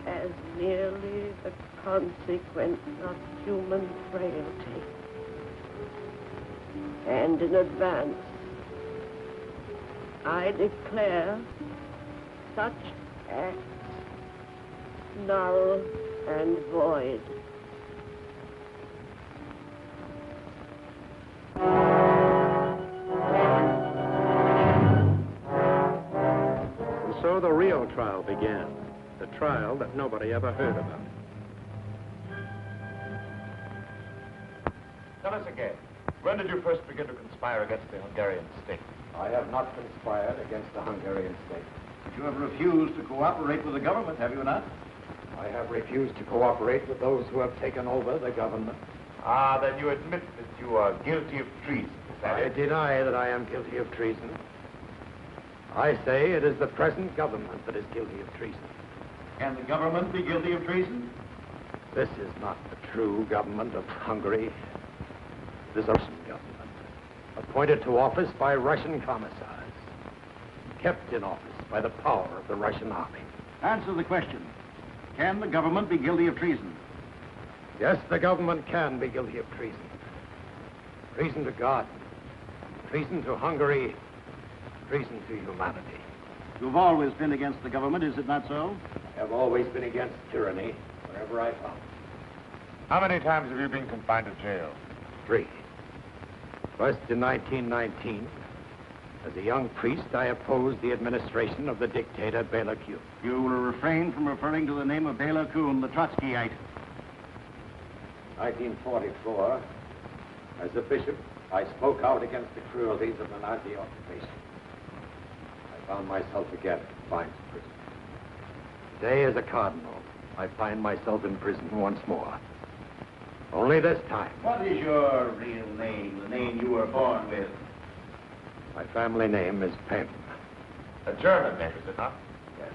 as merely the consequence of human frailty. And in advance, I declare such acts null and void. And so the real trial began. The trial that nobody ever heard about. Tell us again, when did you first begin to conspire against the Hungarian state? I have not conspired against the Hungarian state. But you have refused to cooperate with the government, have you not? I have refused to cooperate with those who have taken over the government. Ah, then you admit that you are guilty of treason, is that I it? deny that I am guilty of treason. I say it is the present government that is guilty of treason. Can the government be guilty of treason? This is not the true government of Hungary. This is a Russian government, appointed to office by Russian commissars, kept in office by the power of the Russian army. Answer the question. Can the government be guilty of treason? Yes, the government can be guilty of treason. Treason to God, treason to Hungary, treason to humanity. You've always been against the government, is it not so? I have always been against tyranny, wherever I found it. How many times have you been confined to jail? 3. First in 1919. As a young priest, I opposed the administration of the dictator Bela Kun. You will refrain from referring to the name of Bela Kun, the Trotskyite. 1944, as a bishop, I spoke out against the cruelties of the Nazi occupation. I found myself again confined to prison. Today, as a cardinal, I find myself in prison once more. Only this time. What is your real name, the name you were born with? My family name is Penn. A German name, is it not? Yes.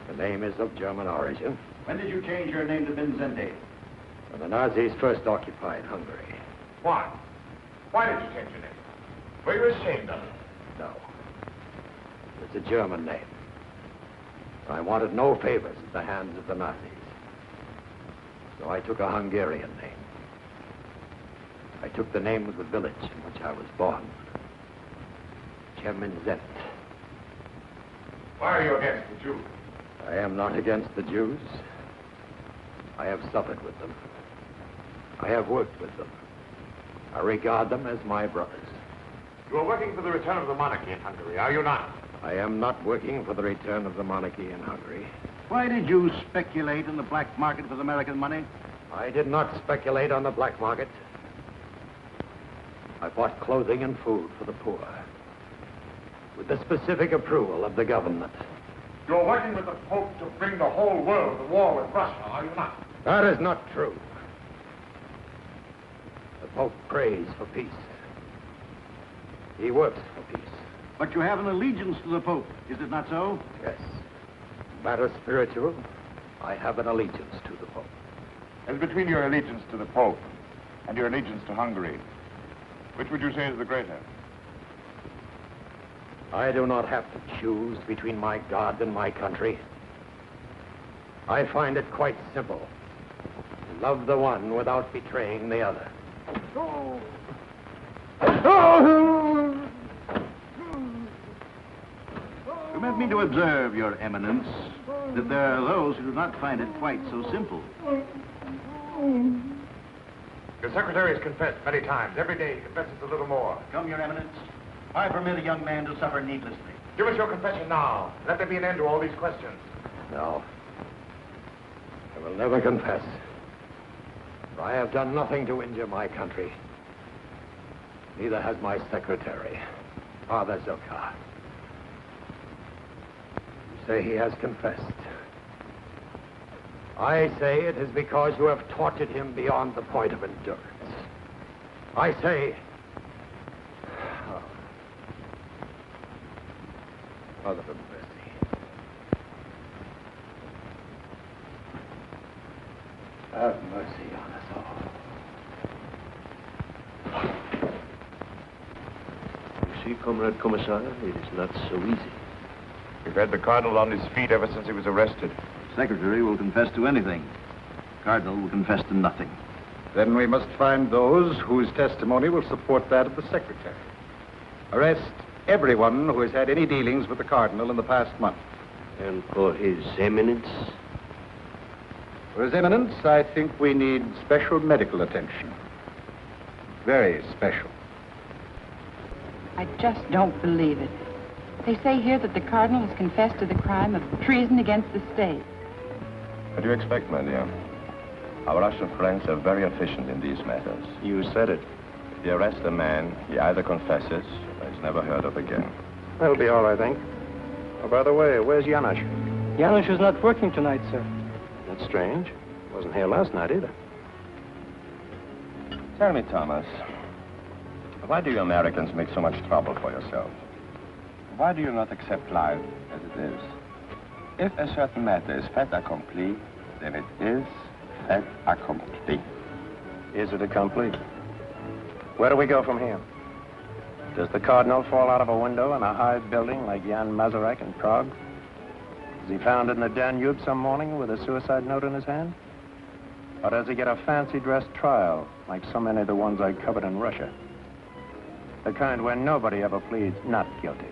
The name is of German origin. When did you change your name to Mindzhenty? When the Nazis first occupied Hungary. Why? Why did you change your name? Were you ashamed of it? No. It's a German name. I wanted no favors at the hands of the Nazis. So I took a Hungarian name. I took the name of the village in which I was born. Mindzhenty. Why are you against the Jews? I am not against the Jews. I have suffered with them. I have worked with them. I regard them as my brothers. You are working for the return of the monarchy in Hungary, are you not? I am not working for the return of the monarchy in Hungary. Why did you speculate in the black market with American money? I did not speculate on the black market. I bought clothing and food for the poor, with the specific approval of the government. You're working with the Pope to bring the whole world to war with Russia, are you not? That is not true. The Pope prays for peace. He works for peace. But you have an allegiance to the Pope, is it not so? Yes. Matter spiritual, I have an allegiance to the Pope. As between your allegiance to the Pope and your allegiance to Hungary, which would you say is the greater? I do not have to choose between my God and my country. I find it quite simple. Love the one without betraying the other. Permit me to observe, Your Eminence, that there are those who do not find it quite so simple. Your secretary has confessed many times. Every day he confesses a little more. Come, Your Eminence. I permit a young man to suffer needlessly. Give us your confession now. Let there be an end to all these questions. No. I will never confess. For I have done nothing to injure my country. Neither has my secretary, Father Zokar. You say he has confessed. I say it is because you have tortured him beyond the point of endurance. I say... Father of mercy. Have mercy on us all. You see, Comrade Commissar, it is not so easy. We've had the Cardinal on his feet ever since he was arrested. Secretary will confess to anything. Cardinal will confess to nothing. Then we must find those whose testimony will support that of the Secretary. Arrest everyone who has had any dealings with the Cardinal in the past month. And for His Eminence? For His Eminence, I think we need special medical attention. Very special. I just don't believe it. They say here that the Cardinal has confessed to the crime of treason against the state. What do you expect, my dear? Our Russian friends are very efficient in these matters. You said it. If they arrest a man, he either confesses or is never heard of again. That'll be all, I think. Oh, by the way, where's Janusz? Janusz is not working tonight, sir. That's strange. Wasn't here last night either. Tell me, Thomas, why do you Americans make so much trouble for yourselves? Why do you not accept life as it is? If a certain matter is fait accompli, then it is fait accompli. Is it accompli? Where do we go from here? Does the Cardinal fall out of a window in a high building like Jan Masaryk in Prague? Is he found in the Danube some morning with a suicide note in his hand? Or does he get a fancy dress trial like so many of the ones I covered in Russia? The kind where nobody ever pleads not guilty.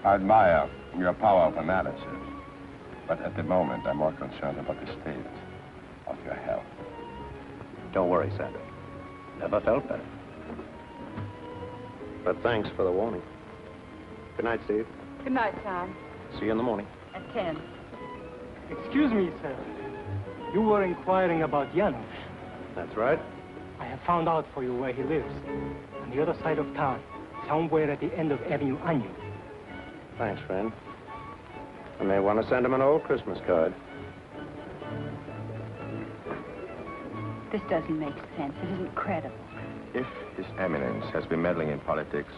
I admire your power of analysis, but at the moment I'm more concerned about the state of your health. Don't worry, Sandy. Never felt better. But thanks for the warning. Good night, Steve. Good night, Tom. See you in the morning. At 10. Excuse me, sir. You were inquiring about Janusz. That's right. I have found out for you where he lives. On the other side of town, somewhere at the end of Avenue Onion. Thanks, friend. I may want to send him an old Christmas card. This doesn't make sense. It isn't credible. If His Eminence has been meddling in politics,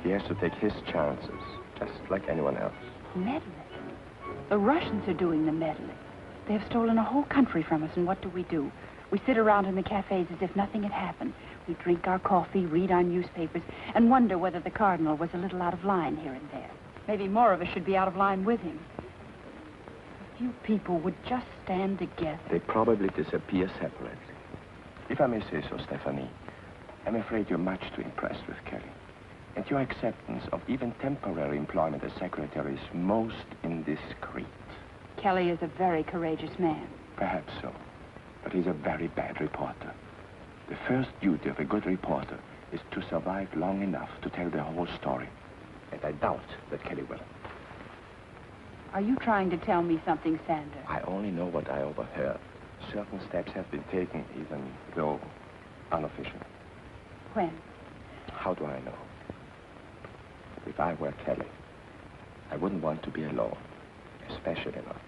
he has to take his chances just like anyone else. Meddling? The Russians are doing the meddling. They have stolen a whole country from us, and what do? We sit around in the cafes as if nothing had happened. We drink our coffee, read our newspapers, and wonder whether the Cardinal was a little out of line here and there. Maybe more of us should be out of line with him. If you people would just stand together. They probably disappear separately. If I may say so, Stephanie, I'm afraid you're much too impressed with Kelly. And your acceptance of even temporary employment as secretary is most indiscreet. Kelly is a very courageous man. Perhaps so. But he's a very bad reporter. The first duty of a good reporter is to survive long enough to tell the whole story. And I doubt that Kelly will. Are you trying to tell me something, Sander? I only know what I overheard. Certain steps have been taken, even though unofficial. When? How do I know? If I were Kelly, I wouldn't want to be alone, especially not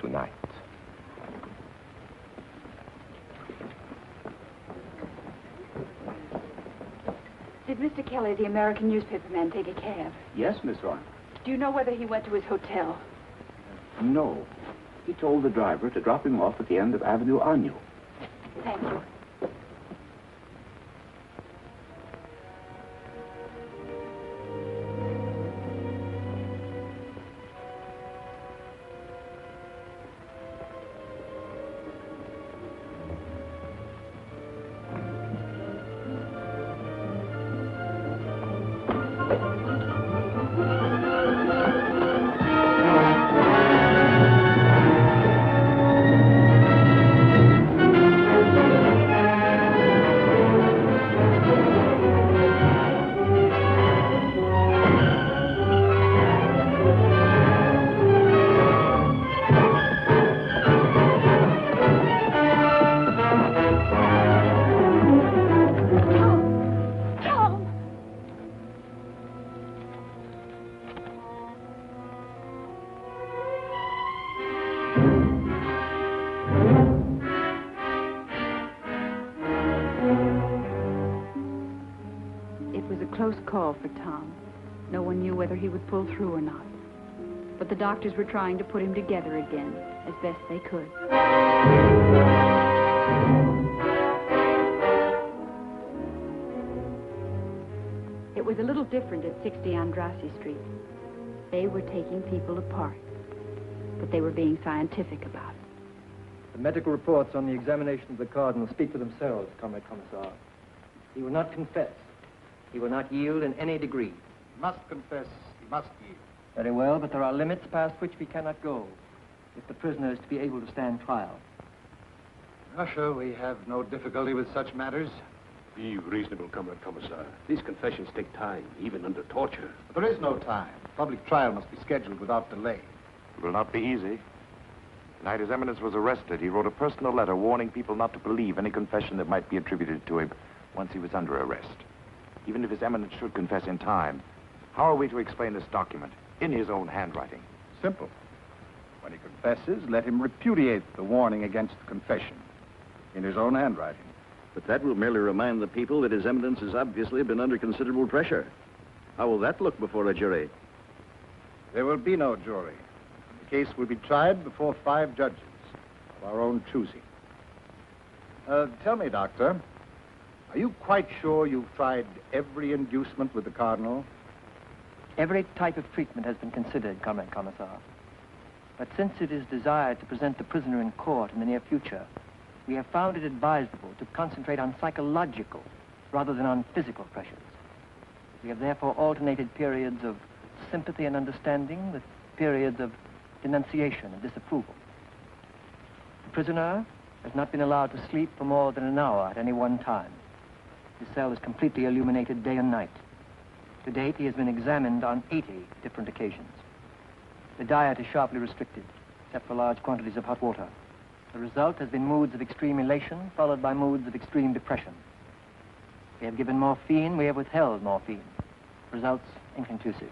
tonight. Did Mr. Kelly, the American newspaper man, take a cab? Yes, Miss Ron. Do you know whether he went to his hotel? No. He told the driver to drop him off at the end of Avenue Agnew. Thank you. For Tom. No one knew whether he would pull through or not. But the doctors were trying to put him together again, as best they could. It was a little different at 60 Andrassy Street. They were taking people apart, but they were being scientific about it. The medical reports on the examination of the Cardinal speak for themselves, Comrade Commissar. He will not confess. He will not yield in any degree. He must confess. He must yield. Very well, but there are limits past which we cannot go if the prisoner is to be able to stand trial. In Russia, we have no difficulty with such matters. Be reasonable, Comrade Commissar. These confessions take time, even under torture. But there is no time. Public trial must be scheduled without delay. It will not be easy. The night His Eminence was arrested, he wrote a personal letter warning people not to believe any confession that might be attributed to him once he was under arrest. Even if His Eminence should confess in time, how are we to explain this document in his own handwriting? Simple. When he confesses, let him repudiate the warning against confession in his own handwriting. But that will merely remind the people that His Eminence has obviously been under considerable pressure. How will that look before a jury? There will be no jury. The case will be tried before 5 judges of our own choosing. Tell me, Doctor, are you quite sure you've tried every inducement with the Cardinal? Every type of treatment has been considered, Comrade Commissar. But since it is desired to present the prisoner in court in the near future, we have found it advisable to concentrate on psychological rather than on physical pressures. We have therefore alternated periods of sympathy and understanding with periods of denunciation and disapproval. The prisoner has not been allowed to sleep for more than an hour at any one time. His cell is completely illuminated day and night. To date, he has been examined on 80 different occasions. The diet is sharply restricted, except for large quantities of hot water. The result has been moods of extreme elation, followed by moods of extreme depression. We have given morphine, we have withheld morphine. Results inconclusive.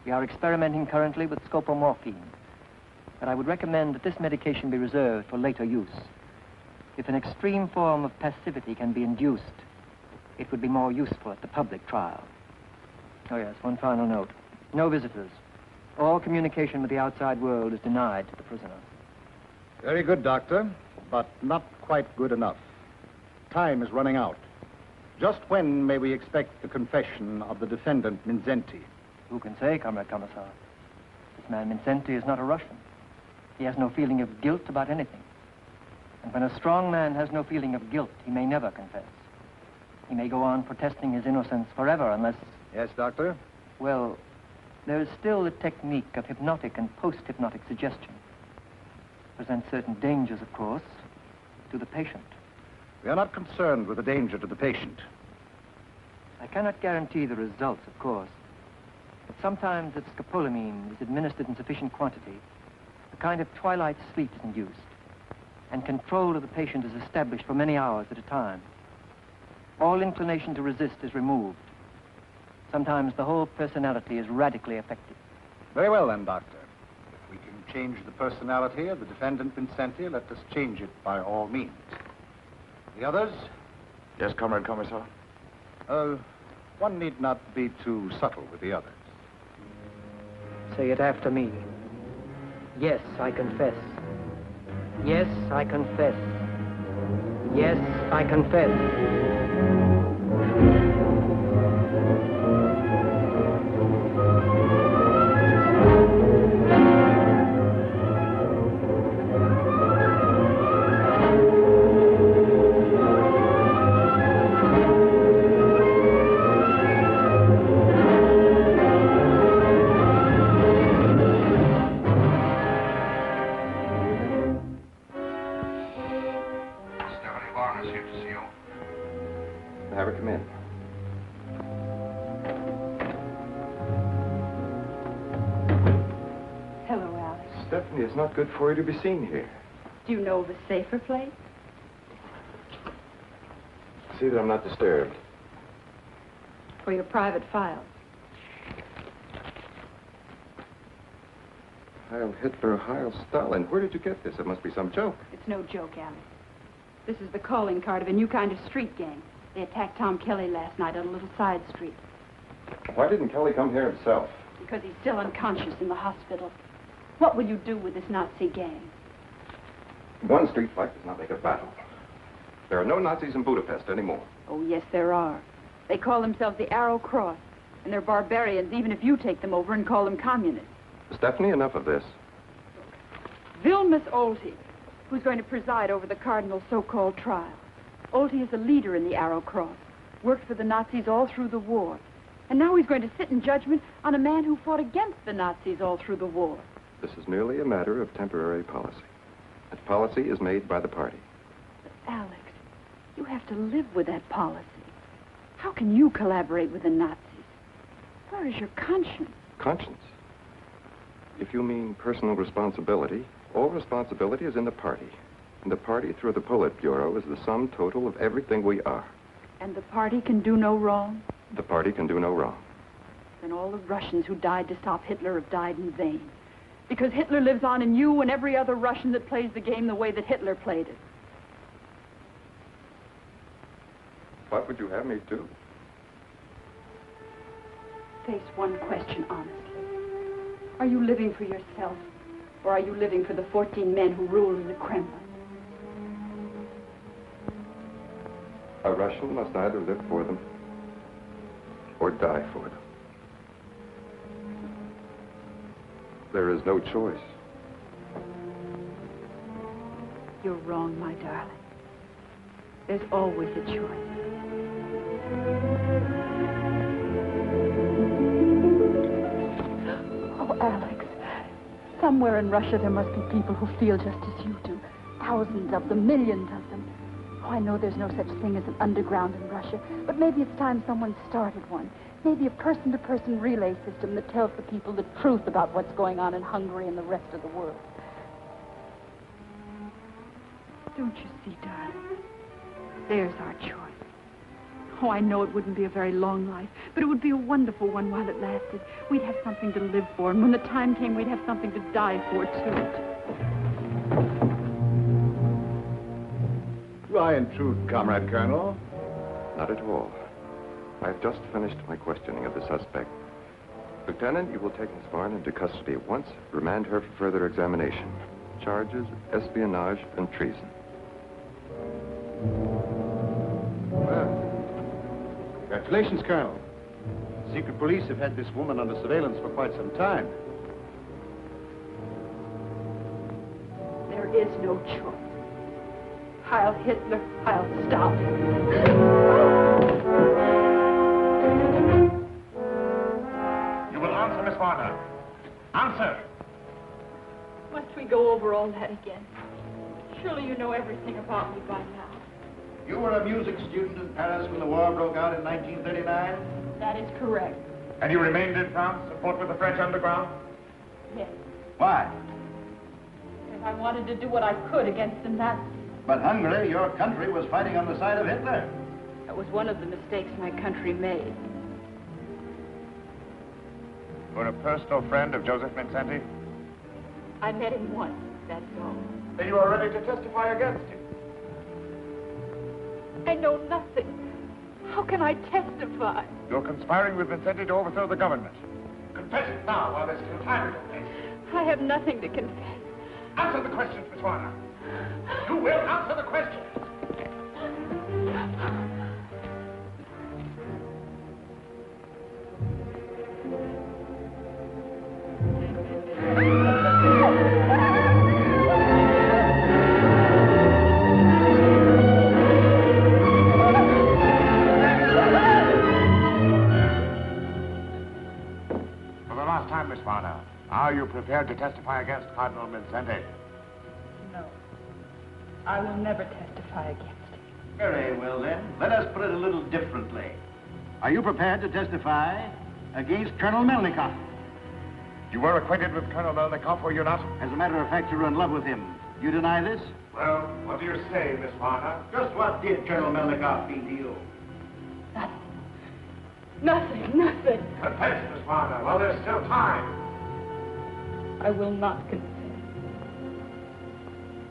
We are experimenting currently with scopomorphine, but I would recommend that this medication be reserved for later use. If an extreme form of passivity can be induced, it would be more useful at the public trial. Oh yes, one final note. No visitors. All communication with the outside world is denied to the prisoner. Very good, Doctor, but not quite good enough. Time is running out. Just when may we expect the confession of the defendant, Mindzhenty? Who can say, Comrade Commissar? This man Mindzhenty is not a Russian. He has no feeling of guilt about anything. And when a strong man has no feeling of guilt, he may never confess. He may go on protesting his innocence forever unless... Yes, Doctor? Well, there is still the technique of hypnotic and post-hypnotic suggestion. Presents certain dangers, of course, to the patient. We are not concerned with the danger to the patient. I cannot guarantee the results, of course. But sometimes if scopolamine is administered in sufficient quantity, a kind of twilight sleep is induced, and control of the patient is established for many hours at a time. All inclination to resist is removed. Sometimes the whole personality is radically affected. Very well, then, Doctor. If we can change the personality of the defendant Mindzhenty, let us change it by all means. The others? Yes, Comrade Commissar? One need not be too subtle with the others. Say it after me. Yes, I confess. Yes, I confess. Yes, I confess. Have her come in. Hello, Alex. Stephanie, it's not good for you to be seen here. Do you know of a safer place? See that I'm not disturbed. For your private files. Heil Hitler, Heil Stalin. Where did you get this? It must be some joke. It's no joke, Alex. This is the calling card of a new kind of street gang. They attacked Tom Kelly last night on a little side street. Why didn't Kelly come here himself? Because he's still unconscious in the hospital. What will you do with this Nazi gang? One street fight does not make a battle. There are no Nazis in Budapest anymore. Oh, yes, there are. They call themselves the Arrow Cross. And they're barbarians, even if you take them over and call them communists. Stephanie, enough of this. Vilmos Olty, who's going to preside over the Cardinal's so-called trial. Olty is a leader in the Arrow Cross, worked for the Nazis all through the war. And now he's going to sit in judgment on a man who fought against the Nazis all through the war. This is merely a matter of temporary policy. That policy is made by the party. But Alex, you have to live with that policy. How can you collaborate with the Nazis? Where is your conscience? Conscience? If you mean personal responsibility, all responsibility is in the party. And the party, through the Politburo, is the sum total of everything we are. And the party can do no wrong? The party can do no wrong. Then all the Russians who died to stop Hitler have died in vain. Because Hitler lives on in you and every other Russian that plays the game the way that Hitler played it. What would you have me do? Face one question honestly. Are you living for yourself, or are you living for the 14 men who rule in the Kremlin? A Russian must either live for them or die for them. There is no choice. You're wrong, my darling. There's always a choice. Oh, Alex, somewhere in Russia there must be people who feel just as you do. Thousands of them, millions of them. Oh, I know there's no such thing as an underground in Russia, but maybe it's time someone started one. Maybe a person-to-person relay system that tells the people the truth about what's going on in Hungary and the rest of the world. Don't you see, darling? There's our choice. Oh, I know it wouldn't be a very long life, but it would be a wonderful one while it lasted. We'd have something to live for, and when the time came, we'd have something to die for, too. Do I intrude, Comrade Colonel? Not at all. I've just finished my questioning of the suspect. Lieutenant, you will take Miss Varn into custody at once. Remand her for further examination. Charges, espionage, and treason. Well, congratulations, Colonel. Secret police have had this woman under surveillance for quite some time. There is no choice. Heil Hitler, Heil Stalin. You will answer, Miss Warner. Answer! Must we go over all that again? Surely you know everything about me by now. You were a music student in Paris when the war broke out in 1939? That is correct. And you remained in France to fought with the French underground? Yes. Why? Because I wanted to do what I could against the Nazis. But Hungary, your country, was fighting on the side of Hitler. That was one of the mistakes my country made. You were a personal friend of Josef Mindzhenty? I met him once, that's all. Then you are ready to testify against him? I know nothing. How can I testify? You're conspiring with Mindzhenty to overthrow the government. Confess it now while there's still time in your case. I have nothing to confess. Answer the questions, Miss Warner. You will answer the questions. For the last time, Miss Warner, are you prepared to testify against Cardinal Mindzhenty? No. I will never testify against him. Very well, then. Let us put it a little differently. Are you prepared to testify against Colonel Melnikov? You were acquainted with Colonel Melnikov, were you not? As a matter of fact, you were in love with him. You deny this? Well, what do you say, Miss Warner? Just what did Colonel Melnikov mean to you? Nothing, nothing. Confess, Miss Warner, while there's still time. I will not confess.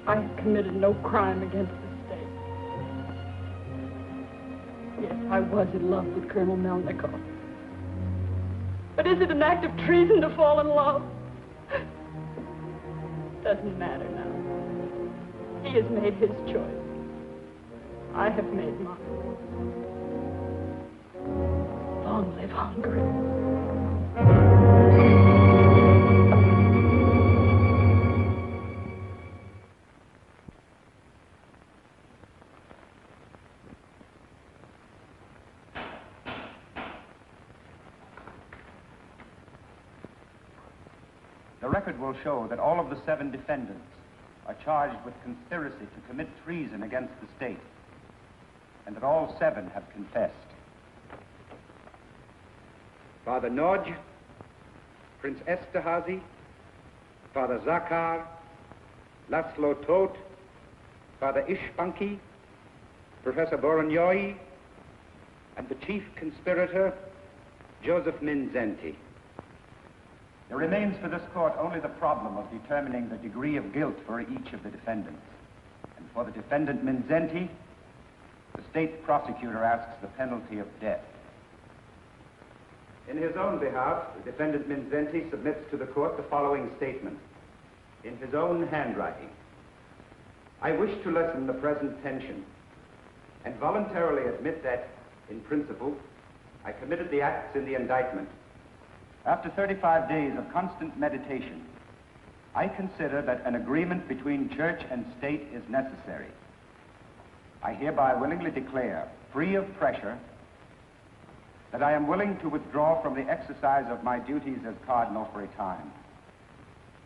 I have committed no crime against the state. Yes, I was in love with Colonel Melnikov. But is it an act of treason to fall in love? Doesn't matter now. He has made his choice. I have made mine. Long live Hungary. The record will show that all of the 7 defendants are charged with conspiracy to commit treason against the state, and that all 7 have confessed. Father Nodge, Prince Esterhazy, Father Zakar, Laszlo Todt, Father Ishbanki, Professor Voronoi, and the chief conspirator, Josef Mindzhenty. There remains for this court only the problem of determining the degree of guilt for each of the defendants. And for the defendant Mindzhenty, the state prosecutor asks the penalty of death. In his own behalf, the defendant Mindzhenty submits to the court the following statement. In his own handwriting, I wish to lessen the present tension and voluntarily admit that, in principle, I committed the acts in the indictment. After 35 days of constant meditation, I consider that an agreement between church and state is necessary. I hereby willingly declare, free of pressure, that I am willing to withdraw from the exercise of my duties as cardinal for a time.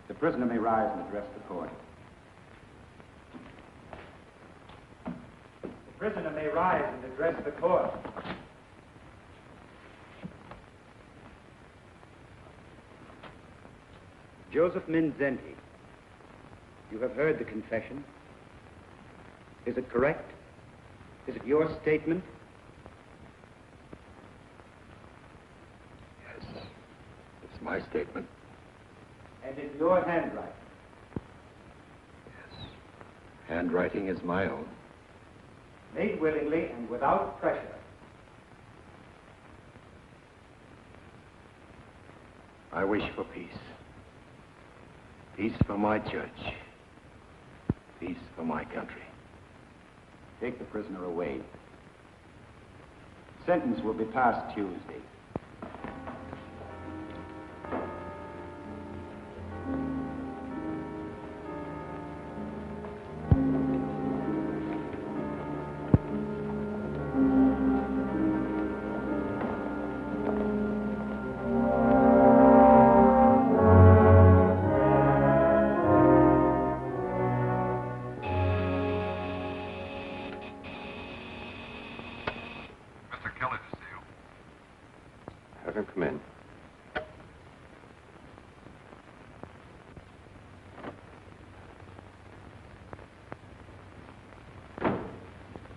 The prisoner may rise and address the court. The prisoner may rise and address the court. Josef Mindzhenty, you have heard the confession. Is it correct? Is it your statement? Yes, it's my statement. And in your handwriting? Yes, handwriting is my own. Made willingly and without pressure. I wish for peace. Peace for my church. Peace for my country. Take the prisoner away. Sentence will be passed Tuesday.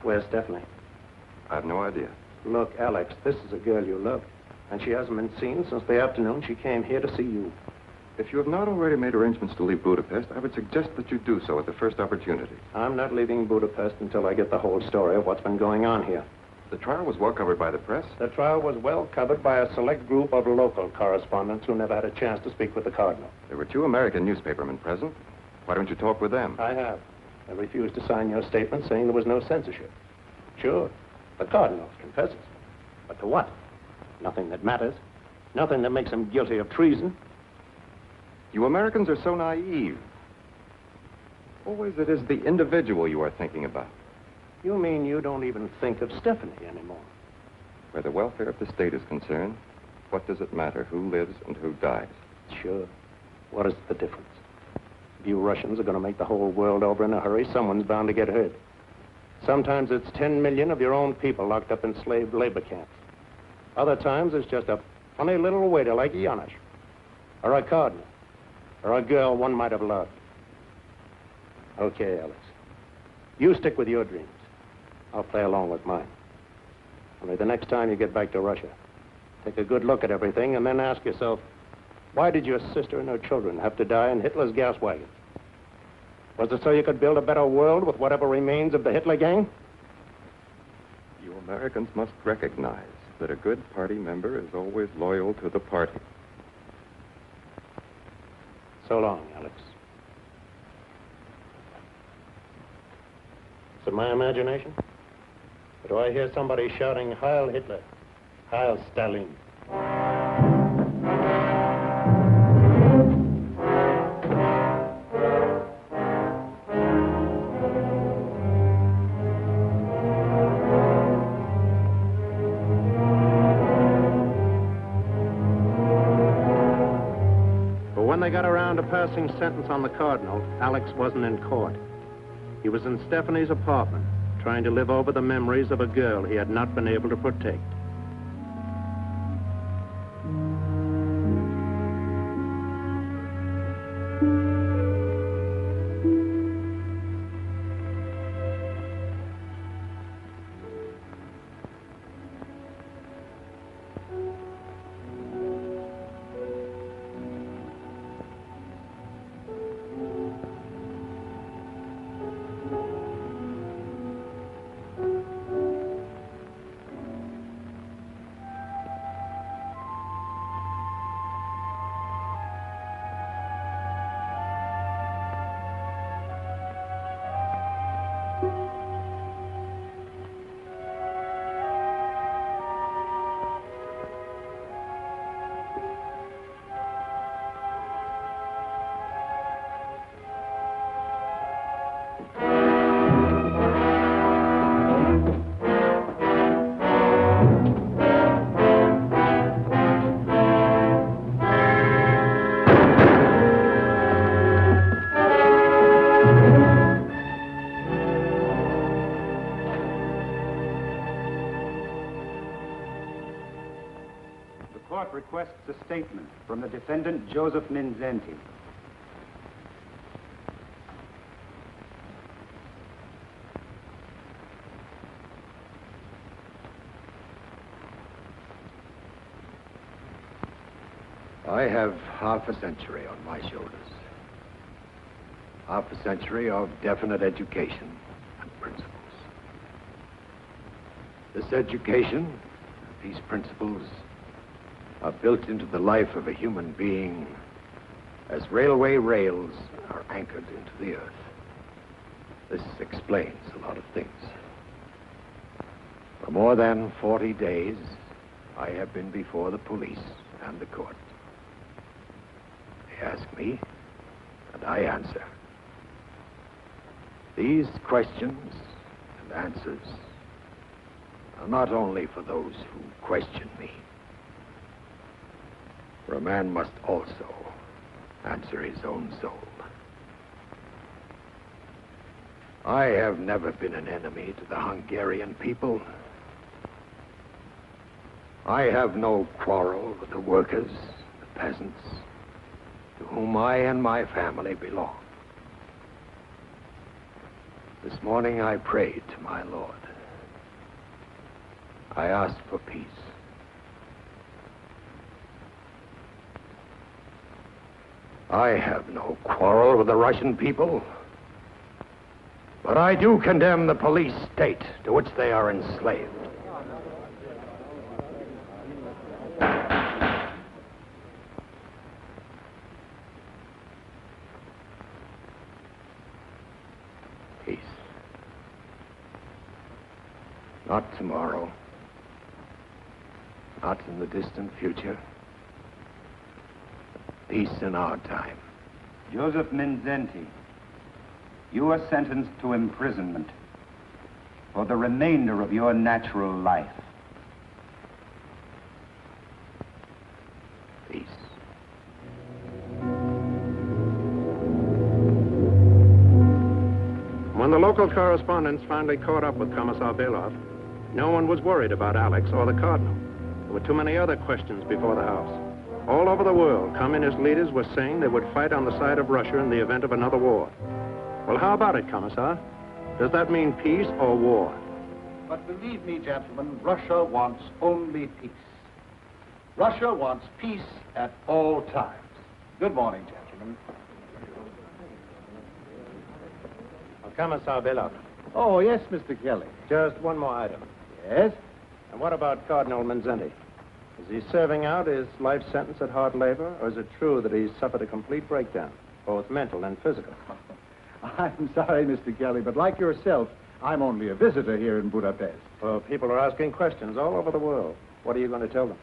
Where's Stephanie? I have no idea. Look, Alex, this is a girl you love, and she hasn't been seen since the afternoon she came here to see you. If you have not already made arrangements to leave Budapest, I would suggest that you do so at the first opportunity. I'm not leaving Budapest until I get the whole story of what's been going on here. The trial was well covered by the press. The trial was well covered by a select group of local correspondents who never had a chance to speak with the Cardinal. There were 2 American newspapermen present. Why don't you talk with them? I have. I refused to sign your statement saying there was no censorship. Sure, the Cardinal confesses. But to what? Nothing that matters. Nothing that makes him guilty of treason. You Americans are so naive. Always it is the individual you are thinking about. You mean you don't even think of Stephanie anymore? Where the welfare of the state is concerned, what does it matter who lives and who dies? Sure. What is the difference? If you Russians are going to make the whole world over in a hurry, someone's bound to get hurt. Sometimes it's 10 million of your own people locked up in slave labor camps. Other times it's just a funny little waiter like Janusz, or a cardinal, or a girl one might have loved. Okay, Alex. You stick with your dreams. I'll play along with mine. Only the next time you get back to Russia, take a good look at everything and then ask yourself, why did your sister and her children have to die in Hitler's gas wagon? Was it so you could build a better world with whatever remains of the Hitler gang? You Americans must recognize that a good party member is always loyal to the party. So long, Alex. Is it my imagination? Or do I hear somebody shouting, Heil Hitler, Heil Stalin? When they got around to passing sentence on the Cardinal, Alex wasn't in court. He was in Stephanie's apartment, trying to live over the memories of a girl he had not been able to protect. Requests a statement from the defendant, Josef Mindzhenty. I have half a century on my shoulders. Half a century of definite education and principles. This education, these principles, are built into the life of a human being as railway rails are anchored into the earth. This explains a lot of things. For more than 40 days, I have been before the police and the court. They ask me, and I answer. These questions and answers are not only for those who question me, for a man must also answer his own soul. I have never been an enemy to the Hungarian people. I have no quarrel with the workers, the peasants, to whom I and my family belong. This morning I prayed to my Lord. I asked for peace. I have no quarrel with the Russian people, but I do condemn the police state to which they are enslaved. Peace. Not tomorrow. Not in the distant future. Peace in our time. Josef Mindzhenty, you are sentenced to imprisonment for the remainder of your natural life. Peace. When the local correspondents finally caught up with Commissar Belov, no one was worried about Alex or the Cardinal. There were too many other questions before the House. All over the world, communist leaders were saying they would fight on the side of Russia in the event of another war. Well, how about it, Commissar? Does that mean peace or war? But believe me, gentlemen, Russia wants only peace. Russia wants peace at all times. Good morning, gentlemen. Well, Commissar Belov. Oh, yes, Mr. Kelly. Just one more item. Yes? And what about Cardinal Mindzhenty? Is he serving out his life sentence at hard labor, or is it true that he's suffered a complete breakdown, both mental and physical? I'm sorry, Mr. Kelly, but like yourself, I'm only a visitor here in Budapest. Well, people are asking questions all over the world. What are you going to tell them?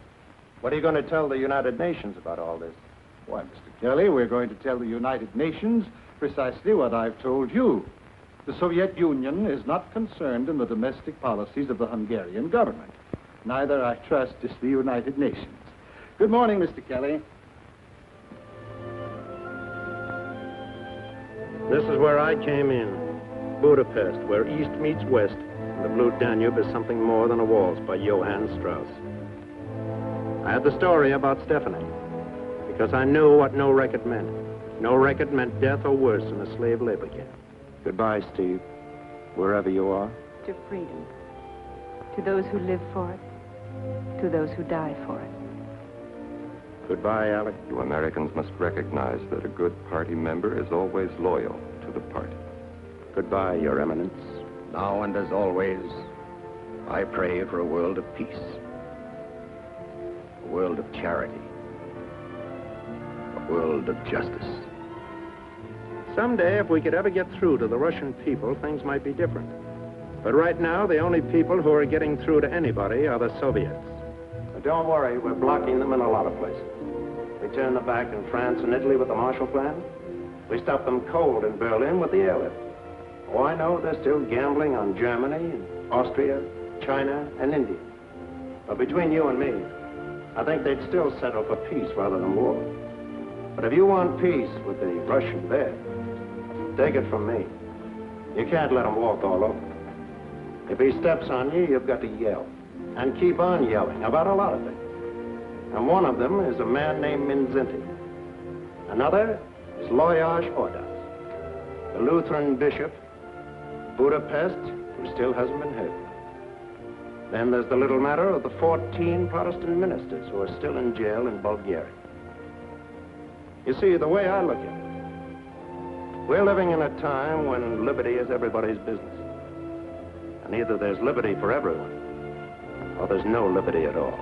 What are you going to tell the United Nations about all this? Why, Mr. Kelly, we're going to tell the United Nations precisely what I've told you. The Soviet Union is not concerned in the domestic policies of the Hungarian government. Neither, I trust, is the United Nations. Good morning, Mr. Kelly. This is where I came in. Budapest, where East meets West, and the Blue Danube is something more than a waltz by Johann Strauss. I had the story about Stephanie, because I knew what no record meant. No record meant death or worse in a slave labor camp. Goodbye, Steve, wherever you are. To freedom. To those who live for it. To those who die for it. Goodbye, Alec. You Americans must recognize that a good party member is always loyal to the party. Goodbye, Your Eminence. Now and as always, I pray for a world of peace. A world of charity. A world of justice. Someday, if we could ever get through to the Russian people, things might be different. But right now, the only people who are getting through to anybody are the Soviets. But don't worry, we're blocking them in a lot of places. We turned them back in France and Italy with the Marshall Plan. We stopped them cold in Berlin with the airlift. Oh, I know they're still gambling on Germany, and Austria, China, and India. But between you and me, I think they'd still settle for peace rather than war. But if you want peace with the Russian there, take it from me. You can't let him walk all over. If he steps on you, you've got to yell. And keep on yelling about a lot of things. And one of them is a man named Mindzhenty. Another is Loyash Ordas, the Lutheran bishop, Budapest, who still hasn't been heard. Then there's the little matter of the 14 Protestant ministers who are still in jail in Bulgaria. You see, the way I look at it, we're living in a time when liberty is everybody's business. And either there's liberty for everyone, or there's no liberty at all.